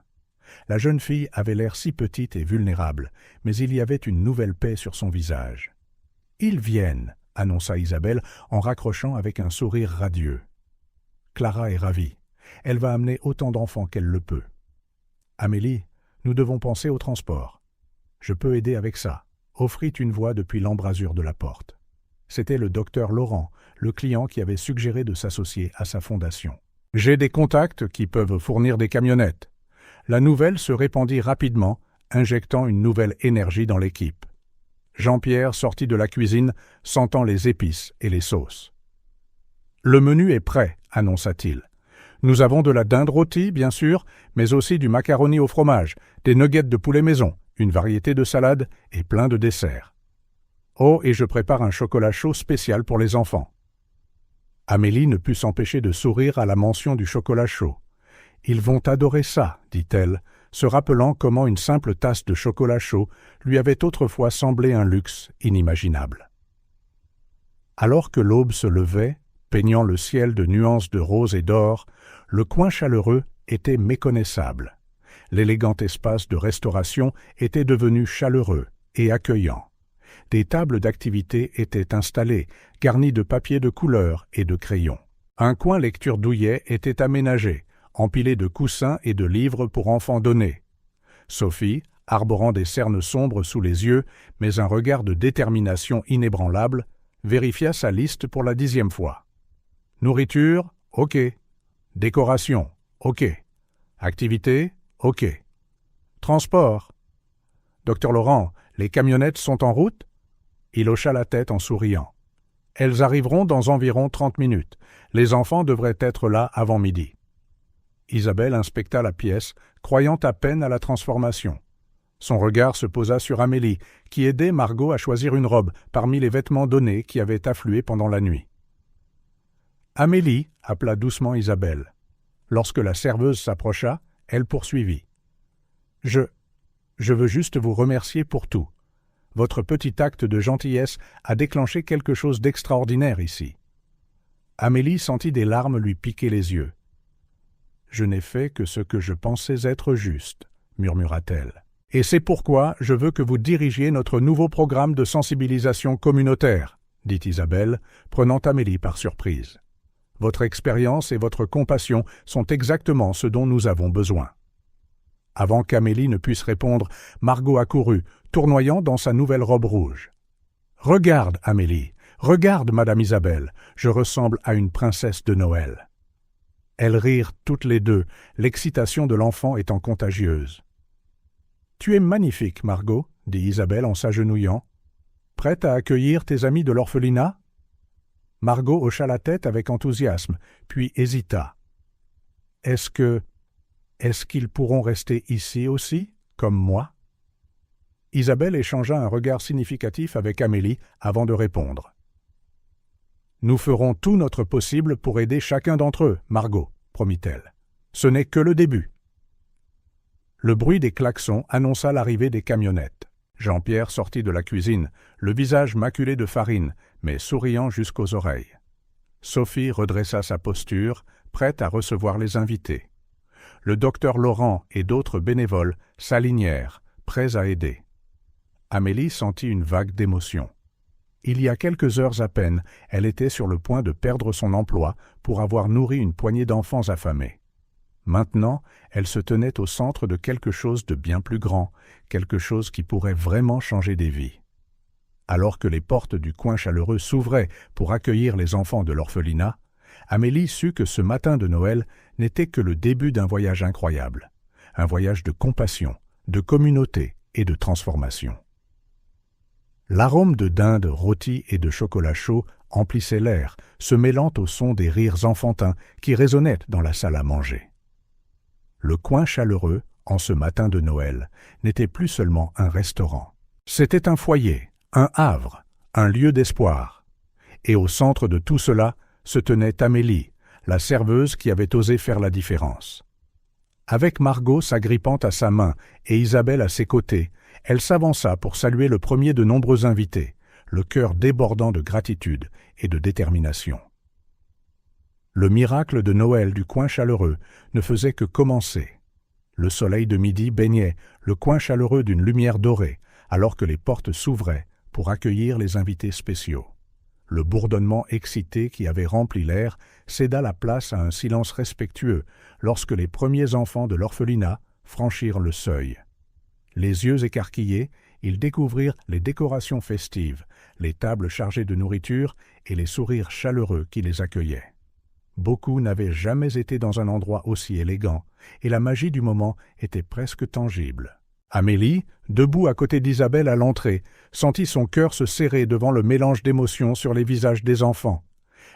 La jeune fille avait l'air si petite et vulnérable, mais il y avait une nouvelle paix sur son visage. « Ils viennent !» annonça Isabelle en raccrochant avec un sourire radieux. Clara est ravie. Elle va amener autant d'enfants qu'elle le peut. « Amélie, nous devons penser au transport. Je peux aider avec ça, » offrit une voix depuis l'embrasure de la porte. C'était le docteur Laurent, le client qui avait suggéré de s'associer à sa fondation. « J'ai des contacts qui peuvent fournir des camionnettes. » La nouvelle se répandit rapidement, injectant une nouvelle énergie dans l'équipe. Jean-Pierre sortit de la cuisine, sentant les épices et les sauces. « Le menu est prêt, » annonça-t-il. « Nous avons de la dinde rôtie, bien sûr, mais aussi du macaroni au fromage, des nuggets de poulet maison, une variété de salades et plein de desserts. Oh, et je prépare un chocolat chaud spécial pour les enfants. » Amélie ne put s'empêcher de sourire à la mention du chocolat chaud. « Ils vont adorer ça, » dit-elle, se rappelant comment une simple tasse de chocolat chaud lui avait autrefois semblé un luxe inimaginable. Alors que l'aube se levait, peignant le ciel de nuances de rose et d'or, le coin chaleureux était méconnaissable. L'élégant espace de restauration était devenu chaleureux et accueillant. Des tables d'activité étaient installées, garnies de papier de couleur et de crayons. Un coin lecture douillet était aménagé, empilé de coussins et de livres pour enfants donnés. Sophie, arborant des cernes sombres sous les yeux, mais un regard de détermination inébranlable, vérifia sa liste pour la 10e fois. Nourriture, ok. Décoration, ok. Activité, ok. Transport. Docteur Laurent, les camionnettes sont en route ? Il hocha la tête en souriant. Elles arriveront dans environ 30 minutes. Les enfants devraient être là avant midi. Isabelle inspecta la pièce, croyant à peine à la transformation. Son regard se posa sur Amélie, qui aidait Margot à choisir une robe parmi les vêtements donnés qui avaient afflué pendant la nuit. Amélie, appela doucement Isabelle. Lorsque la serveuse s'approcha, elle poursuivit. Je veux juste vous remercier pour tout. Votre petit acte de gentillesse a déclenché quelque chose d'extraordinaire ici. Amélie sentit des larmes lui piquer les yeux. Je n'ai fait que ce que je pensais être juste, murmura-t-elle. Et c'est pourquoi je veux que vous dirigiez notre nouveau programme de sensibilisation communautaire, dit Isabelle, prenant Amélie par surprise. Votre expérience et votre compassion sont exactement ce dont nous avons besoin. Avant qu'Amélie ne puisse répondre, Margot accourut, tournoyant dans sa nouvelle robe rouge. « Regarde, Amélie, regarde, Madame Isabelle, je ressemble à une princesse de Noël. » Elles rirent toutes les deux, l'excitation de l'enfant étant contagieuse. « Tu es magnifique, Margot, » dit Isabelle en s'agenouillant. « Prête à accueillir tes amis de l'orphelinat ?» Margot hocha la tête avec enthousiasme, puis hésita. « Est-ce qu'ils pourront rester ici aussi, comme moi ?» Isabelle échangea un regard significatif avec Amélie avant de répondre. « Nous ferons tout notre possible pour aider chacun d'entre eux, Margot, » promit-elle. « Ce n'est que le début. » Le bruit des klaxons annonça l'arrivée des camionnettes. Jean-Pierre sortit de la cuisine, le visage maculé de farine, mais souriant jusqu'aux oreilles. Sophie redressa sa posture, prête à recevoir les invités. Le docteur Laurent et d'autres bénévoles s'alignèrent, prêts à aider. Amélie sentit une vague d'émotion. Il y a quelques heures à peine, elle était sur le point de perdre son emploi pour avoir nourri une poignée d'enfants affamés. Maintenant, elle se tenait au centre de quelque chose de bien plus grand, quelque chose qui pourrait vraiment changer des vies. Alors que les portes du coin chaleureux s'ouvraient pour accueillir les enfants de l'orphelinat, Amélie sut que ce matin de Noël n'était que le début d'un voyage incroyable, un voyage de compassion, de communauté et de transformation. L'arôme de dinde rôtie et de chocolat chaud emplissait l'air, se mêlant au son des rires enfantins qui résonnaient dans la salle à manger. Le coin chaleureux, en ce matin de Noël, n'était plus seulement un restaurant. C'était un foyer, un havre, un lieu d'espoir. Et au centre de tout cela se tenait Amélie, la serveuse qui avait osé faire la différence. Avec Margot s'agrippant à sa main et Isabelle à ses côtés, elle s'avança pour saluer le premier de nombreux invités, le cœur débordant de gratitude et de détermination. Le miracle de Noël du coin chaleureux ne faisait que commencer. Le soleil de midi baignait le coin chaleureux d'une lumière dorée, alors que les portes s'ouvraient pour accueillir les invités spéciaux. Le bourdonnement excité qui avait rempli l'air céda la place à un silence respectueux lorsque les premiers enfants de l'orphelinat franchirent le seuil. Les yeux écarquillés, ils découvrirent les décorations festives, les tables chargées de nourriture et les sourires chaleureux qui les accueillaient. Beaucoup n'avaient jamais été dans un endroit aussi élégant, et la magie du moment était presque tangible. Amélie, debout à côté d'Isabelle à l'entrée, sentit son cœur se serrer devant le mélange d'émotions sur les visages des enfants.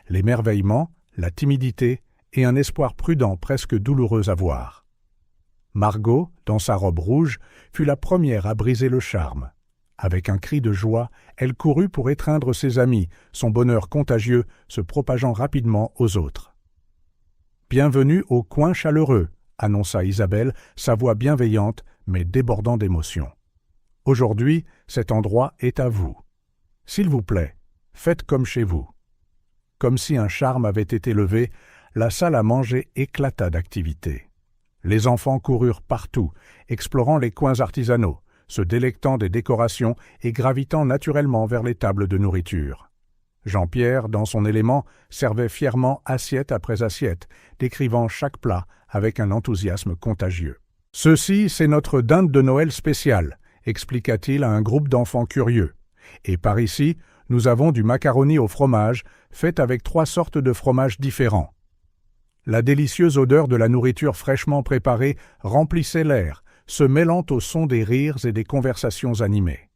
L'émerveillement, la timidité et un espoir prudent presque douloureux à voir. Margot, dans sa robe rouge, fut la première à briser le charme. Avec un cri de joie, elle courut pour étreindre ses amis, son bonheur contagieux se propageant rapidement aux autres. « Bienvenue au coin chaleureux », annonça Isabelle, sa voix bienveillante mais débordant d'émotion. « Aujourd'hui, cet endroit est à vous. S'il vous plaît, faites comme chez vous. » Comme si un charme avait été levé, la salle à manger éclata d'activité. Les enfants coururent partout, explorant les coins artisanaux, se délectant des décorations et gravitant naturellement vers les tables de nourriture. Jean-Pierre, dans son élément, servait fièrement assiette après assiette, décrivant chaque plat avec un enthousiasme contagieux. « Ceci, c'est notre dinde de Noël spéciale », expliqua-t-il à un groupe d'enfants curieux. « Et par ici, nous avons du macaroni au fromage, fait avec 3 sortes de fromages différents. » La délicieuse odeur de la nourriture fraîchement préparée remplissait l'air, se mêlant au son des rires et des conversations animées.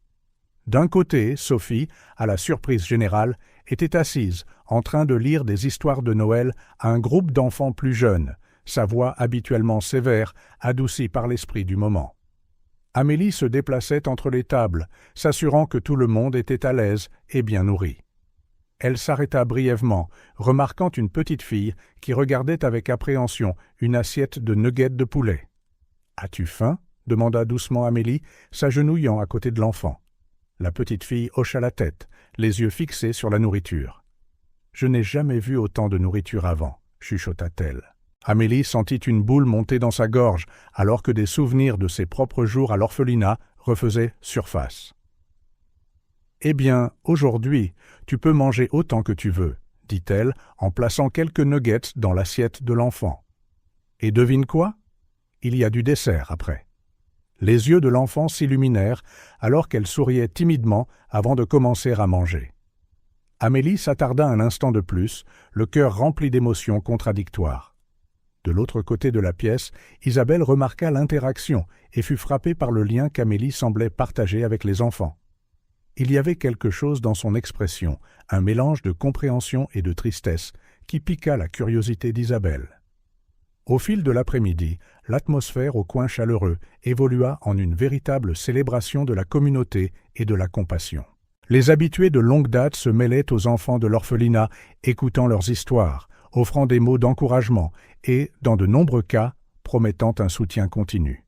D'un côté, Sophie, à la surprise générale, était assise, en train de lire des histoires de Noël à un groupe d'enfants plus jeunes, sa voix habituellement sévère, adoucie par l'esprit du moment. Amélie se déplaçait entre les tables, s'assurant que tout le monde était à l'aise et bien nourri. Elle s'arrêta brièvement, remarquant une petite fille qui regardait avec appréhension une assiette de nuggets de poulet. « As-tu faim ?» demanda doucement Amélie, s'agenouillant à côté de l'enfant. La petite fille hocha la tête, les yeux fixés sur la nourriture. « Je n'ai jamais vu autant de nourriture avant », chuchota-t-elle. Amélie sentit une boule monter dans sa gorge, alors que des souvenirs de ses propres jours à l'orphelinat refaisaient surface. « Eh bien, aujourd'hui, tu peux manger autant que tu veux, » dit-elle en plaçant quelques nuggets dans l'assiette de l'enfant. « Et devine quoi ? Il y a du dessert après. » Les yeux de l'enfant s'illuminèrent alors qu'elle souriait timidement avant de commencer à manger. Amélie s'attarda un instant de plus, le cœur rempli d'émotions contradictoires. De l'autre côté de la pièce, Isabelle remarqua l'interaction et fut frappée par le lien qu'Amélie semblait partager avec les enfants. Il y avait quelque chose dans son expression, un mélange de compréhension et de tristesse, qui piqua la curiosité d'Isabelle. Au fil de l'après-midi, l'atmosphère au coin chaleureux évolua en une véritable célébration de la communauté et de la compassion. Les habitués de longue date se mêlaient aux enfants de l'orphelinat, écoutant leurs histoires, offrant des mots d'encouragement et, dans de nombreux cas, promettant un soutien continu.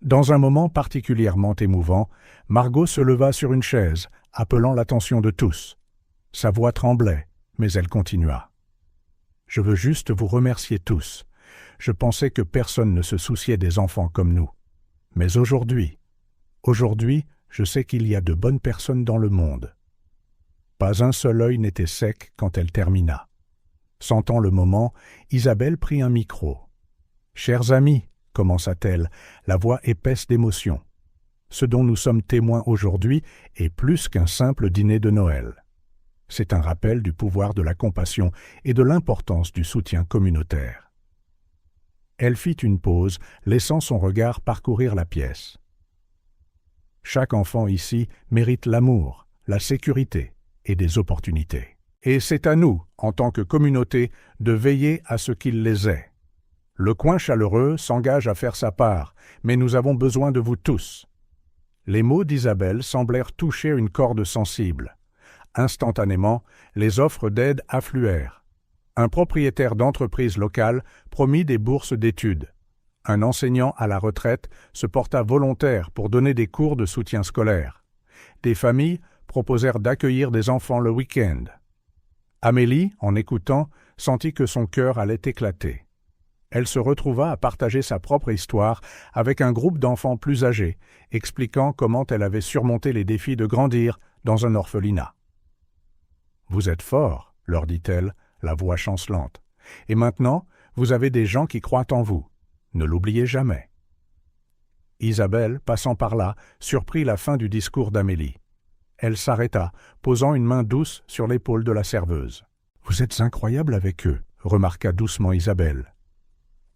Dans un moment particulièrement émouvant, Margot se leva sur une chaise, appelant l'attention de tous. Sa voix tremblait, mais elle continua. « Je veux juste vous remercier tous. Je pensais que personne ne se souciait des enfants comme nous. Mais aujourd'hui, je sais qu'il y a de bonnes personnes dans le monde. » Pas un seul œil n'était sec quand elle termina. Sentant le moment, Isabelle prit un micro. « Chers amis, » commença-t-elle, la voix épaisse d'émotion. « Ce dont nous sommes témoins aujourd'hui est plus qu'un simple dîner de Noël. C'est un rappel du pouvoir de la compassion et de l'importance du soutien communautaire. » Elle fit une pause, laissant son regard parcourir la pièce. Chaque enfant ici mérite l'amour, la sécurité et des opportunités. Et c'est à nous, en tant que communauté, de veiller à ce qu'il les ait. Le coin chaleureux s'engage à faire sa part, mais nous avons besoin de vous tous. » Les mots d'Isabelle semblèrent toucher une corde sensible. Instantanément, les offres d'aide affluèrent. Un propriétaire d'entreprise locale promit des bourses d'études. Un enseignant à la retraite se porta volontaire pour donner des cours de soutien scolaire. Des familles proposèrent d'accueillir des enfants le week-end. Amélie, en écoutant, sentit que son cœur allait éclater. Elle se retrouva à partager sa propre histoire avec un groupe d'enfants plus âgés, expliquant comment elle avait surmonté les défis de grandir dans un orphelinat. « Vous êtes forts, leur dit-elle, la voix chancelante. Et maintenant, vous avez des gens qui croient en vous. Ne l'oubliez jamais. » Isabelle, passant par là, surprit la fin du discours d'Amélie. Elle s'arrêta, posant une main douce sur l'épaule de la serveuse. « Vous êtes incroyable avec eux, » remarqua doucement Isabelle.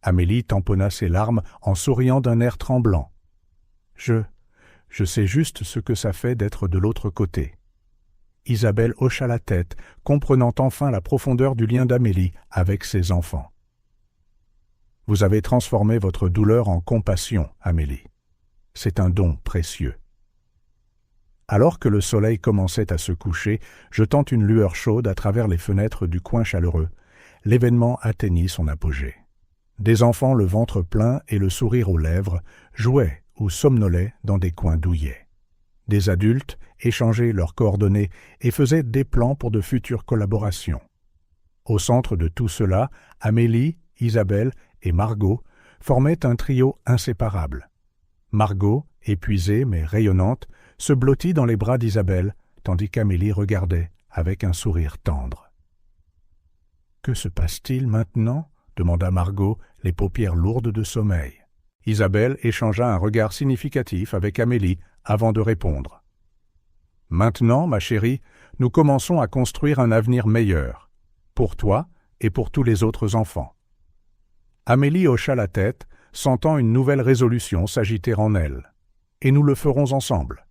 Amélie tamponna ses larmes en souriant d'un air tremblant. « Je sais juste ce que ça fait d'être de l'autre côté. » Isabelle hocha la tête, comprenant enfin la profondeur du lien d'Amélie avec ses enfants. « Vous avez transformé votre douleur en compassion, Amélie. C'est un don précieux. » Alors que le soleil commençait à se coucher, jetant une lueur chaude à travers les fenêtres du coin chaleureux, l'événement atteignit son apogée. Des enfants le ventre plein et le sourire aux lèvres jouaient ou somnolaient dans des coins douillets. Des adultes échangeaient leurs coordonnées et faisaient des plans pour de futures collaborations. Au centre de tout cela, Amélie, Isabelle et Margot formaient un trio inséparable. Margot, épuisée mais rayonnante, se blottit dans les bras d'Isabelle, tandis qu'Amélie regardait avec un sourire tendre. « Que se passe-t-il maintenant ?» demanda Margot, les paupières lourdes de sommeil. Isabelle échangea un regard significatif avec Amélie avant de répondre. « Maintenant, ma chérie, nous commençons à construire un avenir meilleur, pour toi et pour tous les autres enfants. » Amélie hocha la tête, sentant une nouvelle résolution s'agiter en elle. « Et nous le ferons ensemble. »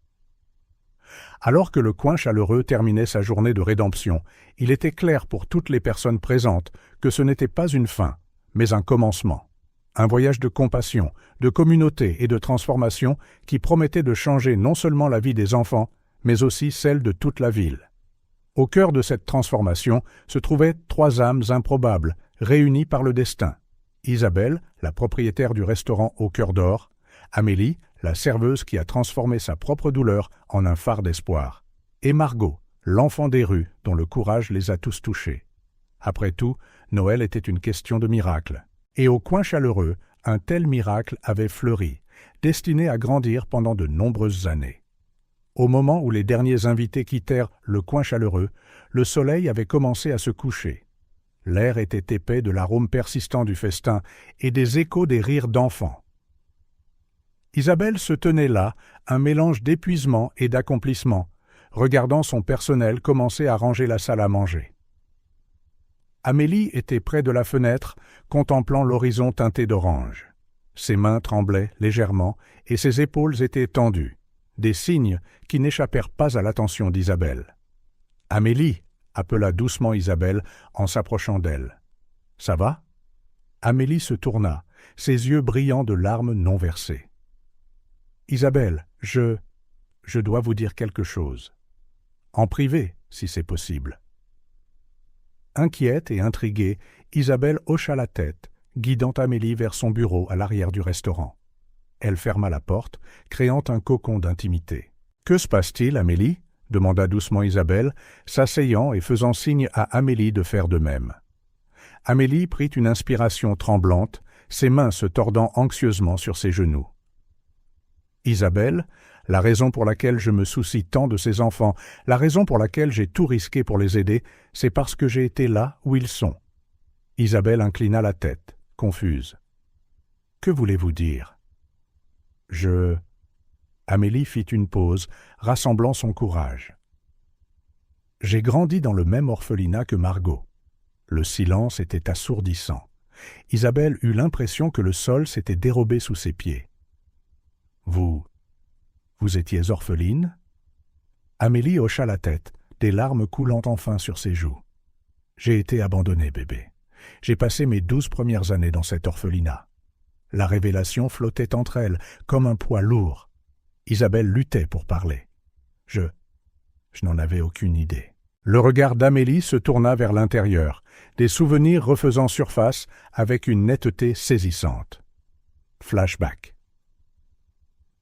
Alors que le coin chaleureux terminait sa journée de rédemption, il était clair pour toutes les personnes présentes que ce n'était pas une fin, mais un commencement. Un voyage de compassion, de communauté et de transformation qui promettait de changer non seulement la vie des enfants, mais aussi celle de toute la ville. Au cœur de cette transformation se trouvaient 3 âmes improbables, réunies par le destin. Isabelle, la propriétaire du restaurant au cœur d'or, Amélie, la serveuse qui a transformé sa propre douleur en un phare d'espoir, et Margot, l'enfant des rues dont le courage les a tous touchés. Après tout, Noël était une question de miracle. Et au coin chaleureux, un tel miracle avait fleuri, destiné à grandir pendant de nombreuses années. Au moment où les derniers invités quittèrent le coin chaleureux, le soleil avait commencé à se coucher. L'air était épais de l'arôme persistant du festin et des échos des rires d'enfants. Isabelle se tenait là, un mélange d'épuisement et d'accomplissement, regardant son personnel commencer à ranger la salle à manger. Amélie était près de la fenêtre, contemplant l'horizon teinté d'orange. Ses mains tremblaient légèrement et ses épaules étaient tendues, des signes qui n'échappèrent pas à l'attention d'Isabelle. « Amélie !» appela doucement Isabelle en s'approchant d'elle. « Ça va ?» Amélie se tourna, ses yeux brillants de larmes non versées. « Isabelle, je dois vous dire quelque chose. En privé, si c'est possible. » Inquiète et intriguée, Isabelle hocha la tête, guidant Amélie vers son bureau à l'arrière du restaurant. Elle ferma la porte, créant un cocon d'intimité. « Que se passe-t-il, Amélie ?» demanda doucement Isabelle, s'asseyant et faisant signe à Amélie de faire de même. Amélie prit une inspiration tremblante, ses mains se tordant anxieusement sur ses genoux. « Isabelle, la raison pour laquelle je me soucie tant de ces enfants, la raison pour laquelle j'ai tout risqué pour les aider, c'est parce que j'ai été là où ils sont. » Isabelle inclina la tête, confuse. « Que voulez-vous dire ?»« Amélie fit une pause, rassemblant son courage. « J'ai grandi dans le même orphelinat que Margot. » Le silence était assourdissant. Isabelle eut l'impression que le sol s'était dérobé sous ses pieds. « Vous étiez orpheline ?» Amélie hocha la tête, des larmes coulant enfin sur ses joues. J'ai été abandonné, bébé. J'ai passé mes 12 premières années dans cet orphelinat. La révélation flottait entre elles, comme un poids lourd. Isabelle luttait pour parler. Je n'en avais aucune idée. Le regard d'Amélie se tourna vers l'intérieur, des souvenirs refaisant surface avec une netteté saisissante. Flashback.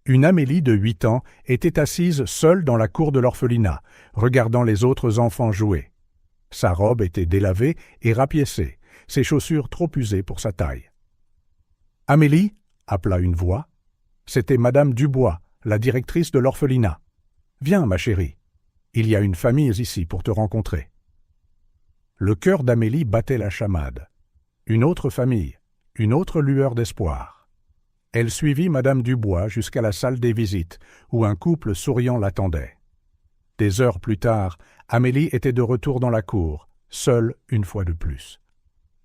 Une Amélie de 8 ans était assise seule dans la cour de l'orphelinat, regardant les autres enfants jouer. Sa robe était délavée et rapiécée, ses chaussures trop usées pour sa taille. « Amélie » appela une voix. C'était Madame Dubois, la directrice de l'orphelinat. « Viens, ma chérie. Il y a une famille ici pour te rencontrer. » Le cœur d'Amélie battait la chamade. Une autre famille, une autre lueur d'espoir. Elle suivit Madame Dubois jusqu'à la salle des visites, où un couple souriant l'attendait. Des heures plus tard, Amélie était de retour dans la cour, seule une fois de plus.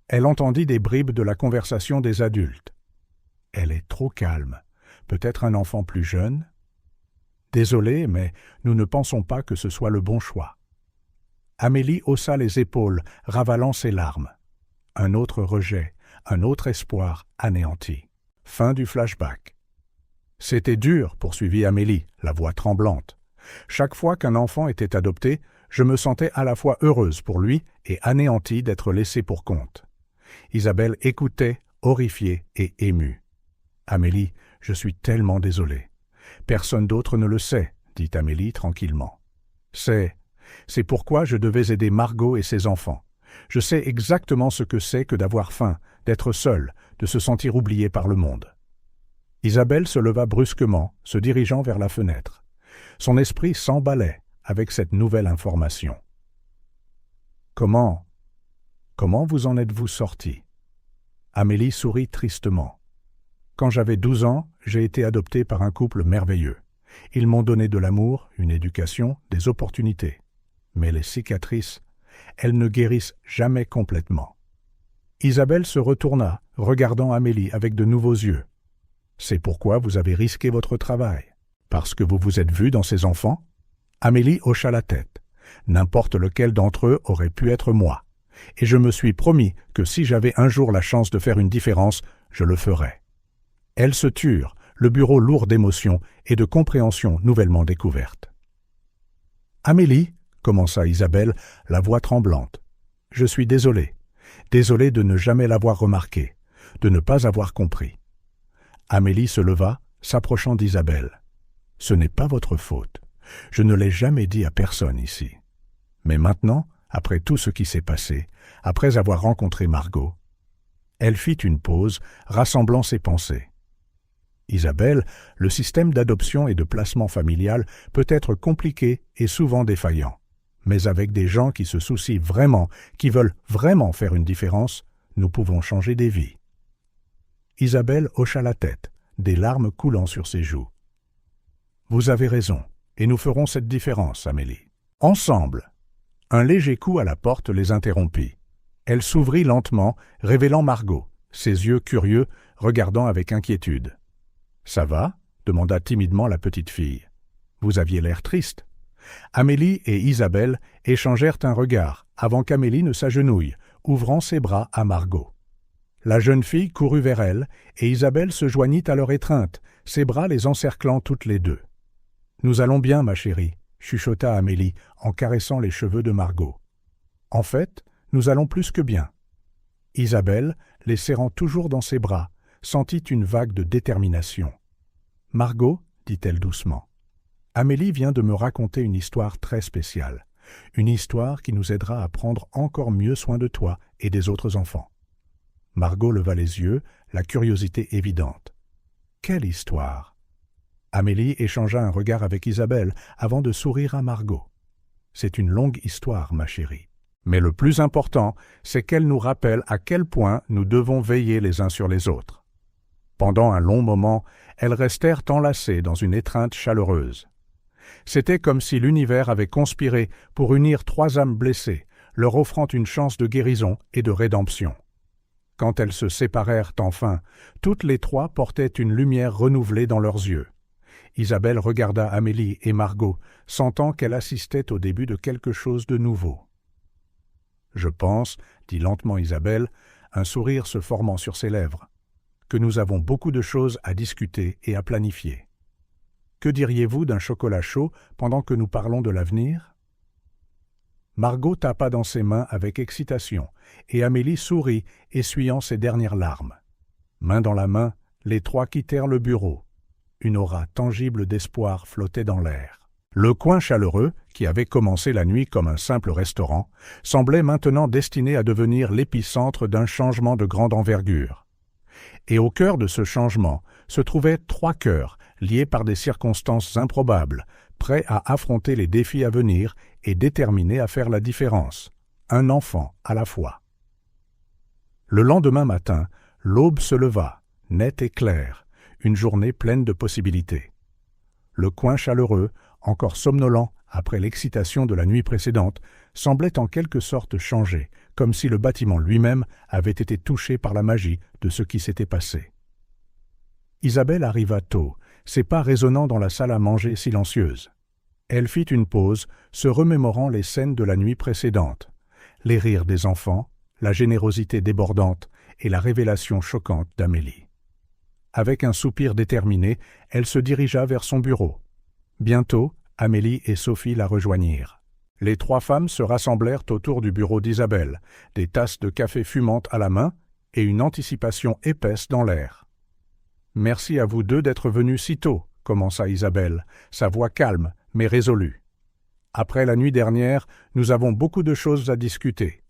Elle entendit des bribes de la conversation des adultes. « Elle est trop calme. Peut-être un enfant plus jeune ? Désolé, mais nous ne pensons pas que ce soit le bon choix. » Amélie haussa les épaules, ravalant ses larmes. Un autre rejet, un autre espoir anéanti. Fin du flashback. « C'était dur, poursuivit Amélie, la voix tremblante. Chaque fois qu'un enfant était adopté, je me sentais à la fois heureuse pour lui et anéantie d'être laissée pour compte. » Isabelle écoutait, horrifiée et émue. « Amélie, je suis tellement désolée. Personne d'autre ne le sait, dit Amélie tranquillement. C'est pourquoi je devais aider Margot et ses enfants. Je sais exactement ce que c'est que d'avoir faim, d'être seule, de se sentir oubliée par le monde. » Isabelle se leva brusquement, se dirigeant vers la fenêtre. Son esprit s'emballait avec cette nouvelle information. « Comment vous en êtes-vous sortie ?» Amélie sourit tristement. « Quand j'avais 12 ans, j'ai été adoptée par un couple merveilleux. Ils m'ont donné de l'amour, une éducation, des opportunités. Mais les cicatrices, elles ne guérissent jamais complètement. » Isabelle se retourna, regardant Amélie avec de nouveaux yeux. « C'est pourquoi vous avez risqué votre travail. Parce que vous vous êtes vue dans ces enfants ?» Amélie hocha la tête. N'importe lequel d'entre eux aurait pu être moi. Et je me suis promis que si j'avais un jour la chance de faire une différence, je le ferais. Elles se turent, le bureau lourd d'émotions et de compréhension nouvellement découverte. « Amélie, » commença Isabelle, la voix tremblante, « je suis désolée. Désolée de ne jamais l'avoir remarqué, de ne pas avoir compris. » Amélie se leva, s'approchant d'Isabelle. « Ce n'est pas votre faute. Je ne l'ai jamais dit à personne ici. Mais maintenant, après tout ce qui s'est passé, après avoir rencontré Margot, » elle fit une pause, rassemblant ses pensées. « Isabelle, le système d'adoption et de placement familial peut être compliqué et souvent défaillant. Mais avec des gens qui se soucient vraiment, qui veulent vraiment faire une différence, nous pouvons changer des vies. » Isabelle hocha la tête, des larmes coulant sur ses joues. « Vous avez raison, et nous ferons cette différence, Amélie. Ensemble !» Un léger coup à la porte les interrompit. Elle s'ouvrit lentement, révélant Margot, ses yeux curieux, regardant avec inquiétude. « Ça va ?» demanda timidement la petite fille. « Vous aviez l'air triste. » Amélie et Isabelle échangèrent un regard avant qu'Amélie ne s'agenouille, ouvrant ses bras à Margot. La jeune fille courut vers elle et Isabelle se joignit à leur étreinte, ses bras les encerclant toutes les deux. « Nous allons bien, ma chérie, » chuchota Amélie en caressant les cheveux de Margot. « En fait, nous allons plus que bien. » Isabelle, les serrant toujours dans ses bras, sentit une vague de détermination. « Margot, » dit-elle doucement, « Amélie vient de me raconter une histoire très spéciale, une histoire qui nous aidera à prendre encore mieux soin de toi et des autres enfants. » Margot leva les yeux, la curiosité évidente. « Quelle histoire ?» Amélie échangea un regard avec Isabelle avant de sourire à Margot. « C'est une longue histoire, ma chérie. Mais le plus important, c'est qu'elle nous rappelle à quel point nous devons veiller les uns sur les autres. » Pendant un long moment, elles restèrent enlacées dans une étreinte chaleureuse. C'était comme si l'univers avait conspiré pour unir 3 âmes blessées, leur offrant une chance de guérison et de rédemption. Quand elles se séparèrent enfin, toutes les 3 portaient une lumière renouvelée dans leurs yeux. Isabelle regarda Amélie et Margot, sentant qu'elle assistait au début de quelque chose de nouveau. Je pense, dit lentement Isabelle, un sourire se formant sur ses lèvres, que nous avons beaucoup de choses à discuter et à planifier. Que diriez-vous d'un chocolat chaud pendant que nous parlons de l'avenir ? Margot tapa dans ses mains avec excitation, et Amélie sourit, essuyant ses dernières larmes. Main dans la main, les trois quittèrent le bureau. Une aura tangible d'espoir flottait dans l'air. Le coin chaleureux, qui avait commencé la nuit comme un simple restaurant, semblait maintenant destiné à devenir l'épicentre d'un changement de grande envergure. Et au cœur de ce changement se trouvaient trois cœurs, liés par des circonstances improbables, prêts à affronter les défis à venir et déterminés à faire la différence, un enfant à la fois. Le lendemain matin, l'aube se leva, nette et claire, une journée pleine de possibilités. Le coin chaleureux, encore somnolent après l'excitation de la nuit précédente, semblait en quelque sorte changer, comme si le bâtiment lui-même avait été touché par la magie de ce qui s'était passé. Isabelle arriva tôt, ses pas résonnant dans la salle à manger silencieuse. Elle fit une pause, se remémorant les scènes de la nuit précédente, les rires des enfants, la générosité débordante et la révélation choquante d'Amélie. Avec un soupir déterminé, elle se dirigea vers son bureau. Bientôt, Amélie et Sophie la rejoignirent. Les trois femmes se rassemblèrent autour du bureau d'Isabelle, des tasses de café fumantes à la main et une anticipation épaisse dans l'air. « Merci à vous deux d'être venus si tôt », commença Isabelle, sa voix calme mais résolue. « Après la nuit dernière, nous avons beaucoup de choses à discuter. »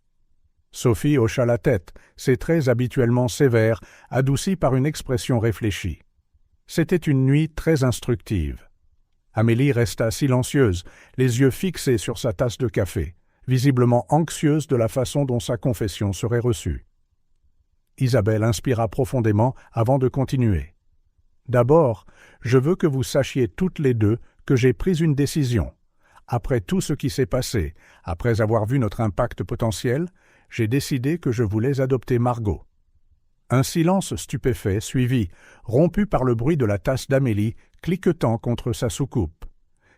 Sophie hocha la tête, ses traits habituellement sévères, adoucis par une expression réfléchie. C'était une nuit très instructive. Amélie resta silencieuse, les yeux fixés sur sa tasse de café, visiblement anxieuse de la façon dont sa confession serait reçue. Isabelle inspira profondément avant de continuer. « D'abord, je veux que vous sachiez toutes les deux que j'ai pris une décision. Après tout ce qui s'est passé, après avoir vu notre impact potentiel, j'ai décidé que je voulais adopter Margot. » Un silence stupéfait suivit, rompu par le bruit de la tasse d'Amélie cliquetant contre sa soucoupe.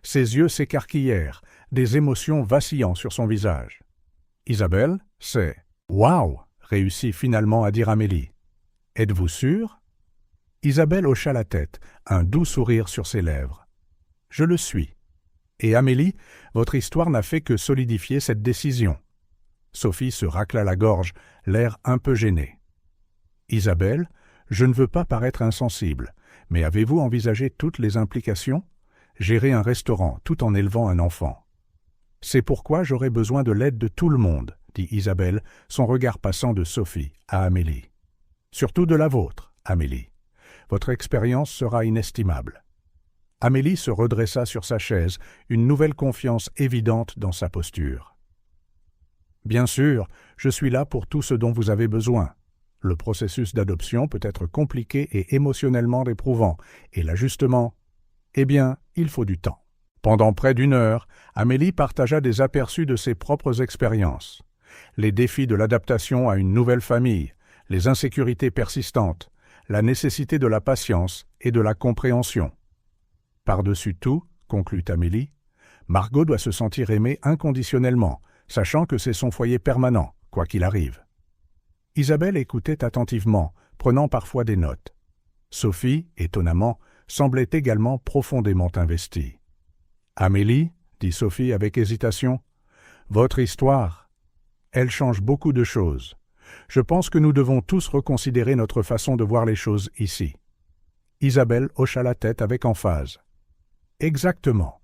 Ses yeux s'écarquillèrent, des émotions vacillant sur son visage. « Isabelle, c'est... Waouh !» réussit finalement à dire Amélie. « Êtes-vous sûre ?» Isabelle hocha la tête, un doux sourire sur ses lèvres. « Je le suis. Et Amélie, votre histoire n'a fait que solidifier cette décision. » Sophie se racla la gorge, l'air un peu gêné. « Isabelle, je ne veux pas paraître insensible, mais avez-vous envisagé toutes les implications ? Gérer un restaurant tout en élevant un enfant. C'est pourquoi j'aurais besoin de l'aide de tout le monde, dit Isabelle, son regard passant de Sophie à Amélie. Surtout de la vôtre, Amélie. Votre expérience sera inestimable. Amélie se redressa sur sa chaise, une nouvelle confiance évidente dans sa posture. Bien sûr, je suis là pour tout ce dont vous avez besoin. Le processus d'adoption peut être compliqué et émotionnellement éprouvant, et l'ajustement, eh bien, il faut du temps. Pendant près d'1 heure, Amélie partagea des aperçus de ses propres expériences. Les défis de l'adaptation à une nouvelle famille, les insécurités persistantes, la nécessité de la patience et de la compréhension. Par-dessus tout, conclut Amélie, Margot doit se sentir aimée inconditionnellement, sachant que c'est son foyer permanent, quoi qu'il arrive. Isabelle écoutait attentivement, prenant parfois des notes. Sophie, étonnamment, semblait également profondément investie. « Amélie, dit Sophie avec hésitation, votre histoire, elle change beaucoup de choses. Je pense que nous devons tous reconsidérer notre façon de voir les choses ici. » Isabelle hocha la tête avec emphase. « Exactement.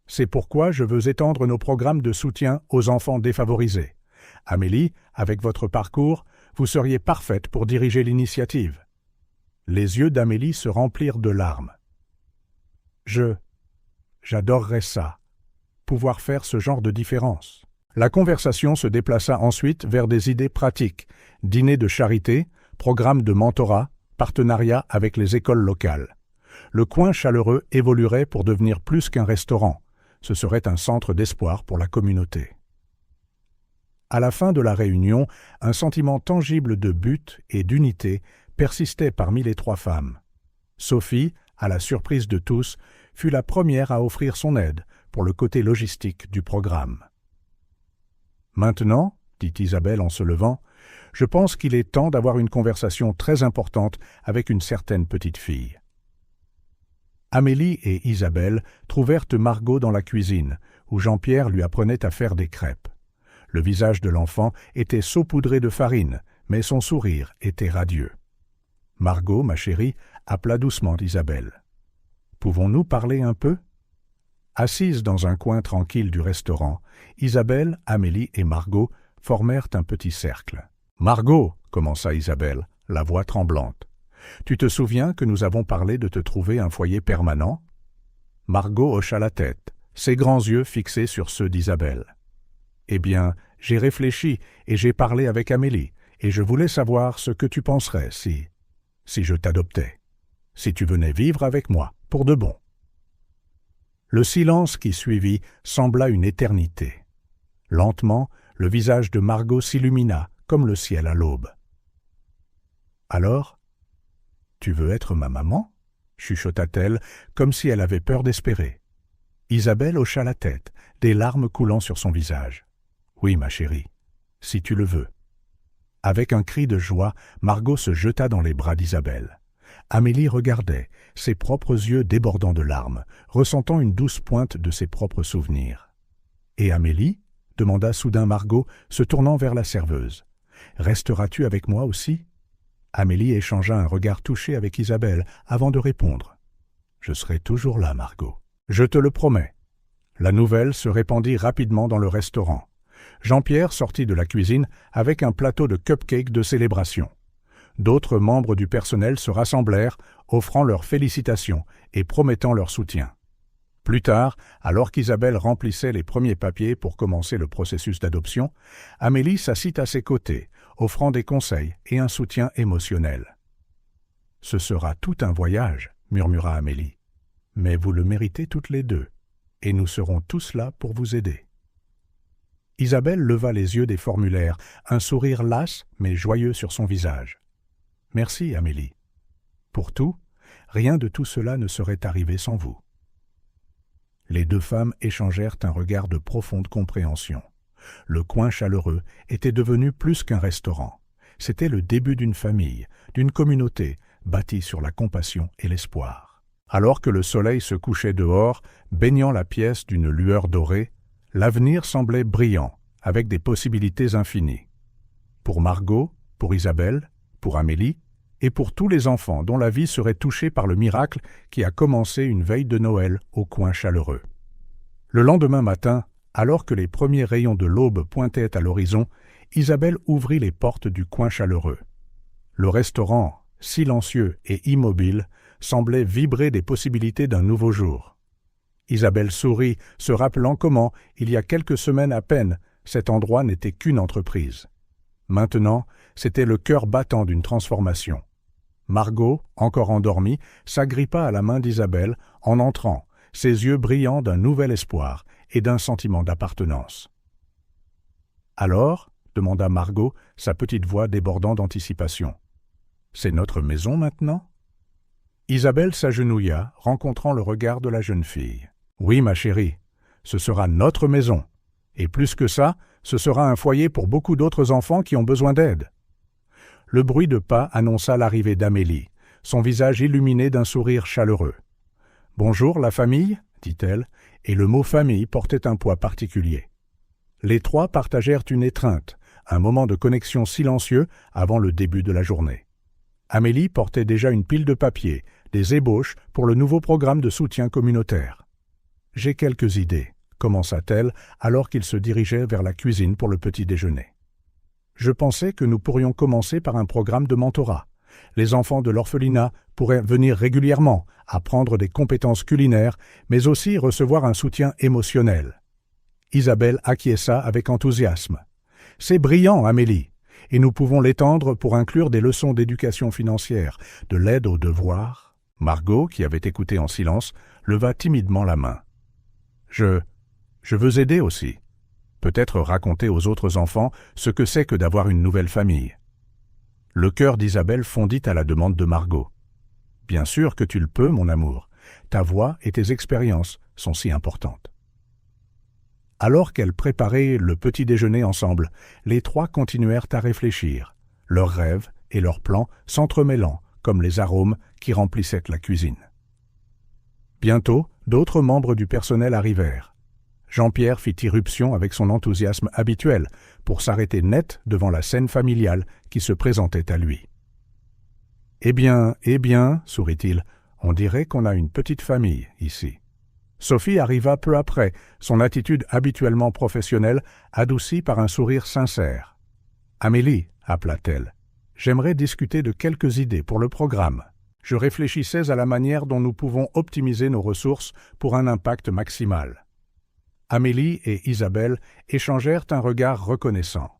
C'est pourquoi je veux étendre nos programmes de soutien aux enfants défavorisés. Amélie, avec votre parcours, vous seriez parfaite pour diriger l'initiative. » Les yeux d'Amélie se remplirent de larmes. J'adorerais ça, pouvoir faire ce genre de différence. La conversation se déplaça ensuite vers des idées pratiques, dîner de charité, programme de mentorat, partenariat avec les écoles locales. Le coin chaleureux évoluerait pour devenir plus qu'un restaurant. Ce serait un centre d'espoir pour la communauté. À la fin de la réunion, un sentiment tangible de but et d'unité persistait parmi les trois femmes. Sophie, à la surprise de tous, fut la première à offrir son aide pour le côté logistique du programme. « Maintenant, dit Isabelle en se levant, « je pense qu'il est temps d'avoir une conversation très importante avec une certaine petite fille. » Amélie et Isabelle trouvèrent Margot dans la cuisine, où Jean-Pierre lui apprenait à faire des crêpes. Le visage de l'enfant était saupoudré de farine, mais son sourire était radieux. « Margot, ma chérie, » appela doucement Isabelle. « Pouvons-nous parler un peu ?» Assises dans un coin tranquille du restaurant, Isabelle, Amélie et Margot formèrent un petit cercle. « Margot, » commença Isabelle, la voix tremblante, « tu te souviens que nous avons parlé de te trouver un foyer permanent ?» Margot hocha la tête, ses grands yeux fixés sur ceux d'Isabelle. « Eh bien, j'ai réfléchi et j'ai parlé avec Amélie, et je voulais savoir ce que tu penserais si je t'adoptais, si tu venais vivre avec moi, pour de bon. » Le silence qui suivit sembla une éternité. Lentement, le visage de Margot s'illumina comme le ciel à l'aube. « Alors, tu veux être ma maman ?» chuchota-t-elle, comme si elle avait peur d'espérer. Isabelle hocha la tête, des larmes coulant sur son visage. « Oui, ma chérie, si tu le veux. » Avec un cri de joie, Margot se jeta dans les bras d'Isabelle. Amélie regardait, ses propres yeux débordant de larmes, ressentant une douce pointe de ses propres souvenirs. « Et Amélie ?» demanda soudain Margot, se tournant vers la serveuse. « Resteras-tu avec moi aussi ?» Amélie échangea un regard touché avec Isabelle avant de répondre. « Je serai toujours là, Margot. Je te le promets. » La nouvelle se répandit rapidement dans le restaurant. Jean-Pierre sortit de la cuisine avec un plateau de cupcakes de célébration. D'autres membres du personnel se rassemblèrent, offrant leurs félicitations et promettant leur soutien. Plus tard, alors qu'Isabelle remplissait les premiers papiers pour commencer le processus d'adoption, Amélie s'assit à ses côtés, offrant des conseils et un soutien émotionnel. « Ce sera tout un voyage, » murmura Amélie. « Mais vous le méritez toutes les deux, et nous serons tous là pour vous aider. » Isabelle leva les yeux des formulaires, un sourire las mais joyeux sur son visage. « Merci, Amélie. Pour tout, rien de tout cela ne serait arrivé sans vous. » Les deux femmes échangèrent un regard de profonde compréhension. Le coin chaleureux était devenu plus qu'un restaurant. C'était le début d'une famille, d'une communauté bâtie sur la compassion et l'espoir. Alors que le soleil se couchait dehors, baignant la pièce d'une lueur dorée, l'avenir semblait brillant, avec des possibilités infinies. Pour Margot, pour Isabelle, pour Amélie, et pour tous les enfants dont la vie serait touchée par le miracle qui a commencé une veille de Noël au coin chaleureux. Le lendemain matin, alors que les premiers rayons de l'aube pointaient à l'horizon, Isabelle ouvrit les portes du coin chaleureux. Le restaurant, silencieux et immobile, semblait vibrer des possibilités d'un nouveau jour. Isabelle sourit, se rappelant comment, il y a quelques semaines à peine, cet endroit n'était qu'une entreprise. Maintenant, c'était le cœur battant d'une transformation. Margot, encore endormie, s'agrippa à la main d'Isabelle en entrant, ses yeux brillants d'un nouvel espoir et d'un sentiment d'appartenance. « Alors ?» demanda Margot, sa petite voix débordant d'anticipation. « C'est notre maison maintenant ?» Isabelle s'agenouilla, rencontrant le regard de la jeune fille. « Oui, ma chérie, ce sera notre maison. Et plus que ça, ce sera un foyer pour beaucoup d'autres enfants qui ont besoin d'aide. » Le bruit de pas annonça l'arrivée d'Amélie, son visage illuminé d'un sourire chaleureux. « Bonjour, la famille » dit-elle, et le mot « famille » portait un poids particulier. Les trois partagèrent une étreinte, un moment de connexion silencieux avant le début de la journée. Amélie portait déjà une pile de papier, des ébauches pour le nouveau programme de soutien communautaire. « J'ai quelques idées », commença-t-elle alors qu'ils se dirigeaient vers la cuisine pour le petit déjeuner. Je pensais que nous pourrions commencer par un programme de mentorat. Les enfants de l'orphelinat pourraient venir régulièrement, apprendre des compétences culinaires, mais aussi recevoir un soutien émotionnel. Isabelle acquiesça avec enthousiasme. « C'est brillant, Amélie, et nous pouvons l'étendre pour inclure des leçons d'éducation financière, de l'aide aux devoirs. » Margot, qui avait écouté en silence, leva timidement la main. « Je veux aider aussi. Peut-être raconter aux autres enfants ce que c'est que d'avoir une nouvelle famille. » Le cœur d'Isabelle fondit à la demande de Margot. « Bien sûr que tu le peux, mon amour. Ta voix et tes expériences sont si importantes. » Alors qu'elles préparaient le petit déjeuner ensemble, les trois continuèrent à réfléchir, leurs rêves et leurs plans s'entremêlant comme les arômes qui remplissaient la cuisine. Bientôt, d'autres membres du personnel arrivèrent. Jean-Pierre fit irruption avec son enthousiasme habituel pour s'arrêter net devant la scène familiale qui se présentait à lui. « Eh bien, sourit-il, on dirait qu'on a une petite famille ici. » Sophie arriva peu après, son attitude habituellement professionnelle adoucie par un sourire sincère. « Amélie, appela-t-elle, j'aimerais discuter de quelques idées pour le programme. Je réfléchissais à la manière dont nous pouvons optimiser nos ressources pour un impact maximal. » Amélie et Isabelle échangèrent un regard reconnaissant.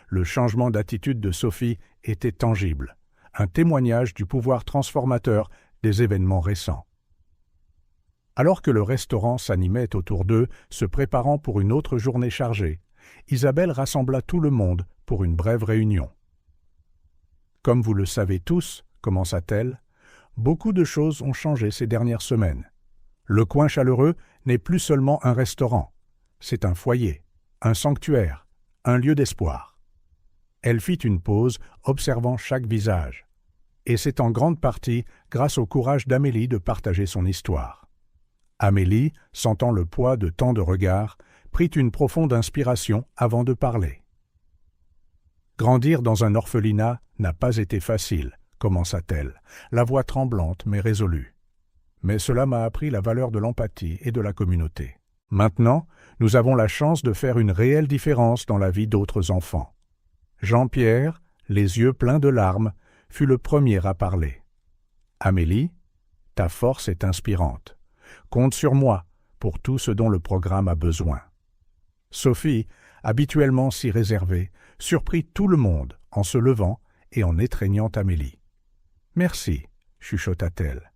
Le changement d'attitude de Sophie était tangible, un témoignage du pouvoir transformateur des événements récents. Alors que le restaurant s'animait autour d'eux, se préparant pour une autre journée chargée, Isabelle rassembla tout le monde pour une brève réunion. « Comme vous le savez tous, commença-t-elle, beaucoup de choses ont changé ces dernières semaines. Le Coin Chaleureux n'est plus seulement un restaurant, c'est un foyer, un sanctuaire, un lieu d'espoir. » Elle fit une pause, observant chaque visage. Et c'est en grande partie grâce au courage d'Amélie de partager son histoire. Amélie, sentant le poids de tant de regards, prit une profonde inspiration avant de parler. « Grandir dans un orphelinat n'a pas été facile, commença-t-elle, la voix tremblante mais résolue. Mais cela m'a appris la valeur de l'empathie et de la communauté. Maintenant, nous avons la chance de faire une réelle différence dans la vie d'autres enfants. » Jean-Pierre, les yeux pleins de larmes, fut le premier à parler. « Amélie, ta force est inspirante. Compte sur moi pour tout ce dont le programme a besoin. » Sophie, habituellement si réservée, surprit tout le monde en se levant et en étreignant Amélie. « Merci, chuchota-t-elle,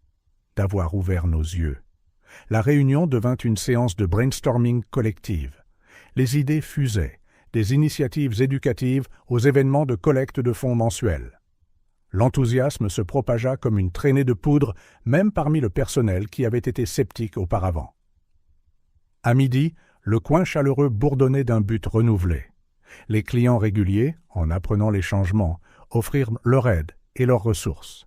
d'avoir ouvert nos yeux. » La réunion devint une séance de brainstorming collective. Les idées fusaient, des initiatives éducatives aux événements de collecte de fonds mensuels. L'enthousiasme se propagea comme une traînée de poudre, même parmi le personnel qui avait été sceptique auparavant. À midi, le Coin Chaleureux bourdonnait d'un but renouvelé. Les clients réguliers, en apprenant les changements, offrirent leur aide et leurs ressources.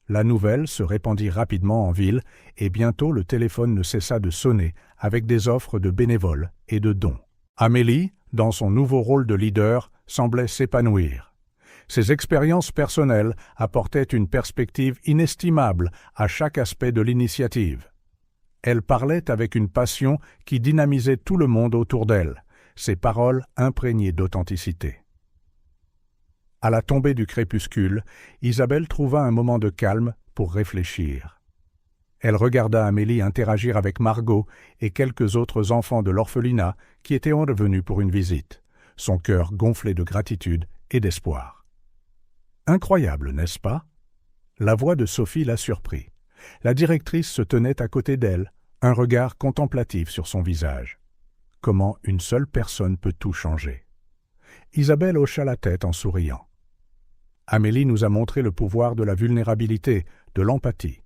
La nouvelle se répandit rapidement en ville et bientôt le téléphone ne cessa de sonner avec des offres de bénévoles et de dons. Amélie, dans son nouveau rôle de leader, semblait s'épanouir. Ses expériences personnelles apportaient une perspective inestimable à chaque aspect de l'initiative. Elle parlait avec une passion qui dynamisait tout le monde autour d'elle, ses paroles imprégnées d'authenticité. À la tombée du crépuscule, Isabelle trouva un moment de calme pour réfléchir. Elle regarda Amélie interagir avec Margot et quelques autres enfants de l'orphelinat qui étaient revenus pour une visite, son cœur gonflé de gratitude et d'espoir. Incroyable, n'est-ce pas? La voix de Sophie la surprit. La directrice se tenait à côté d'elle, un regard contemplatif sur son visage. Comment une seule personne peut tout changer? Isabelle hocha la tête en souriant. Amélie nous a montré le pouvoir de la vulnérabilité, de l'empathie.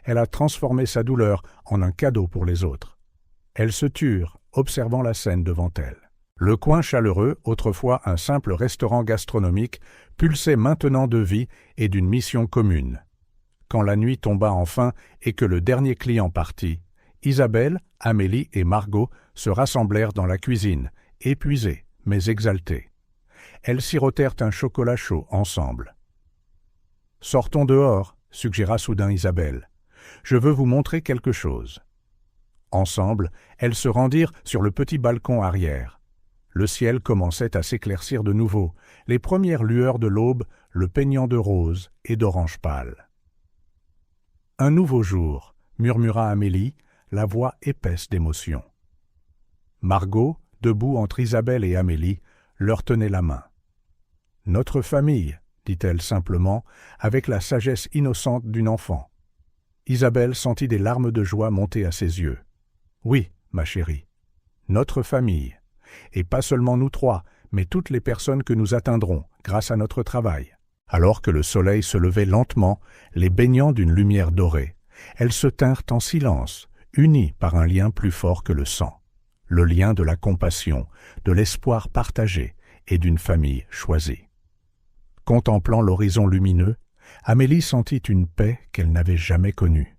Elle a transformé sa douleur en un cadeau pour les autres. Elles se turent, observant la scène devant elles. Le Coin Chaleureux, autrefois un simple restaurant gastronomique, pulsait maintenant de vie et d'une mission commune. Quand la nuit tomba enfin et que le dernier client partit, Isabelle, Amélie et Margot se rassemblèrent dans la cuisine, épuisées mais exaltées. Elles sirotèrent un chocolat chaud ensemble. « Sortons dehors », suggéra soudain Isabelle. « Je veux vous montrer quelque chose. » Ensemble, elles se rendirent sur le petit balcon arrière. Le ciel commençait à s'éclaircir de nouveau, les premières lueurs de l'aube le peignant de rose et d'orange pâle. « Un nouveau jour », murmura Amélie, la voix épaisse d'émotion. Margot, debout entre Isabelle et Amélie, leur tenait la main. « Notre famille », dit-elle simplement, avec la sagesse innocente d'une enfant. Isabelle sentit des larmes de joie monter à ses yeux. « Oui, ma chérie, notre famille, et pas seulement nous trois, mais toutes les personnes que nous atteindrons grâce à notre travail. » Alors que le soleil se levait lentement, les baignant d'une lumière dorée, elles se tinrent en silence, unies par un lien plus fort que le sang. le lien de la compassion, de l'espoir partagé et d'une famille choisie. Contemplant l'horizon lumineux, Amélie sentit une paix qu'elle n'avait jamais connue.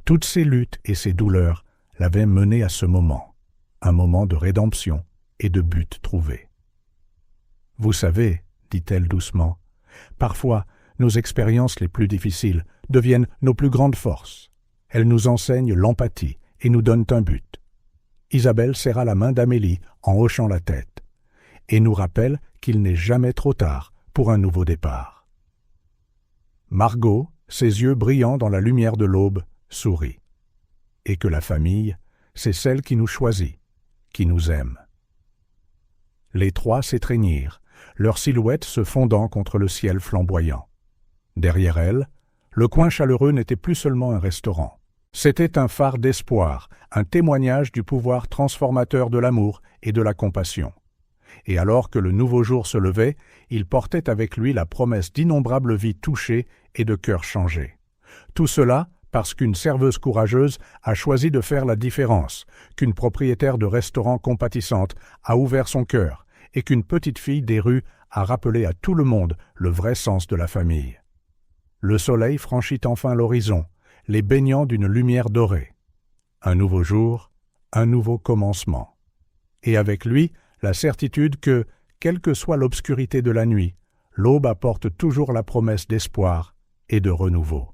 Toutes ses luttes et ses douleurs l'avaient menée à ce moment, un moment de rédemption et de but trouvé. « Vous savez, dit-elle doucement, parfois nos expériences les plus difficiles deviennent nos plus grandes forces. Elles nous enseignent l'empathie et nous donnent un but. » Isabelle serra la main d'Amélie en hochant la tête et nous rappelle qu'il n'est jamais trop tard pour un nouveau départ. Margot, ses yeux brillants dans la lumière de l'aube, sourit. Et que la famille, c'est celle qui nous choisit, qui nous aime. Les trois s'étreignirent, leurs silhouettes se fondant contre le ciel flamboyant. Derrière elles, le coin chaleureux n'était plus seulement un restaurant. C'était un phare d'espoir, un témoignage du pouvoir transformateur de l'amour et de la compassion. Et alors que le nouveau jour se levait, il portait avec lui la promesse d'innombrables vies touchées et de cœurs changés. Tout cela parce qu'une serveuse courageuse a choisi de faire la différence, qu'une propriétaire de restaurant compatissante a ouvert son cœur et qu'une petite fille des rues a rappelé à tout le monde le vrai sens de la famille. Le soleil franchit enfin l'horizon, les baignant d'une lumière dorée. Un nouveau jour, un nouveau commencement. Et avec lui, la certitude que, quelle que soit l'obscurité de la nuit, l'aube apporte toujours la promesse d'espoir et de renouveau.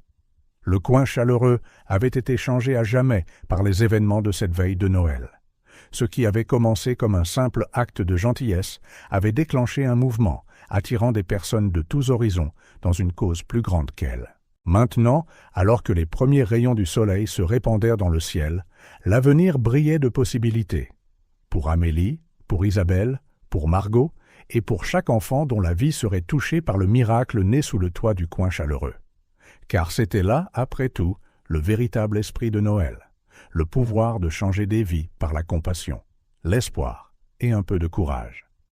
Le coin chaleureux avait été changé à jamais par les événements de cette veille de Noël. Ce qui avait commencé comme un simple acte de gentillesse avait déclenché un mouvement, attirant des personnes de tous horizons dans une cause plus grande qu'elle. Maintenant, alors que les premiers rayons du soleil se répandèrent dans le ciel, l'avenir brillait de possibilités. Pour Amélie, pour Isabelle, pour Margot et pour chaque enfant dont la vie serait touchée par le miracle né sous le toit du coin chaleureux. Car c'était là, après tout, le véritable esprit de Noël, le pouvoir de changer des vies par la compassion, l'espoir et un peu de courage.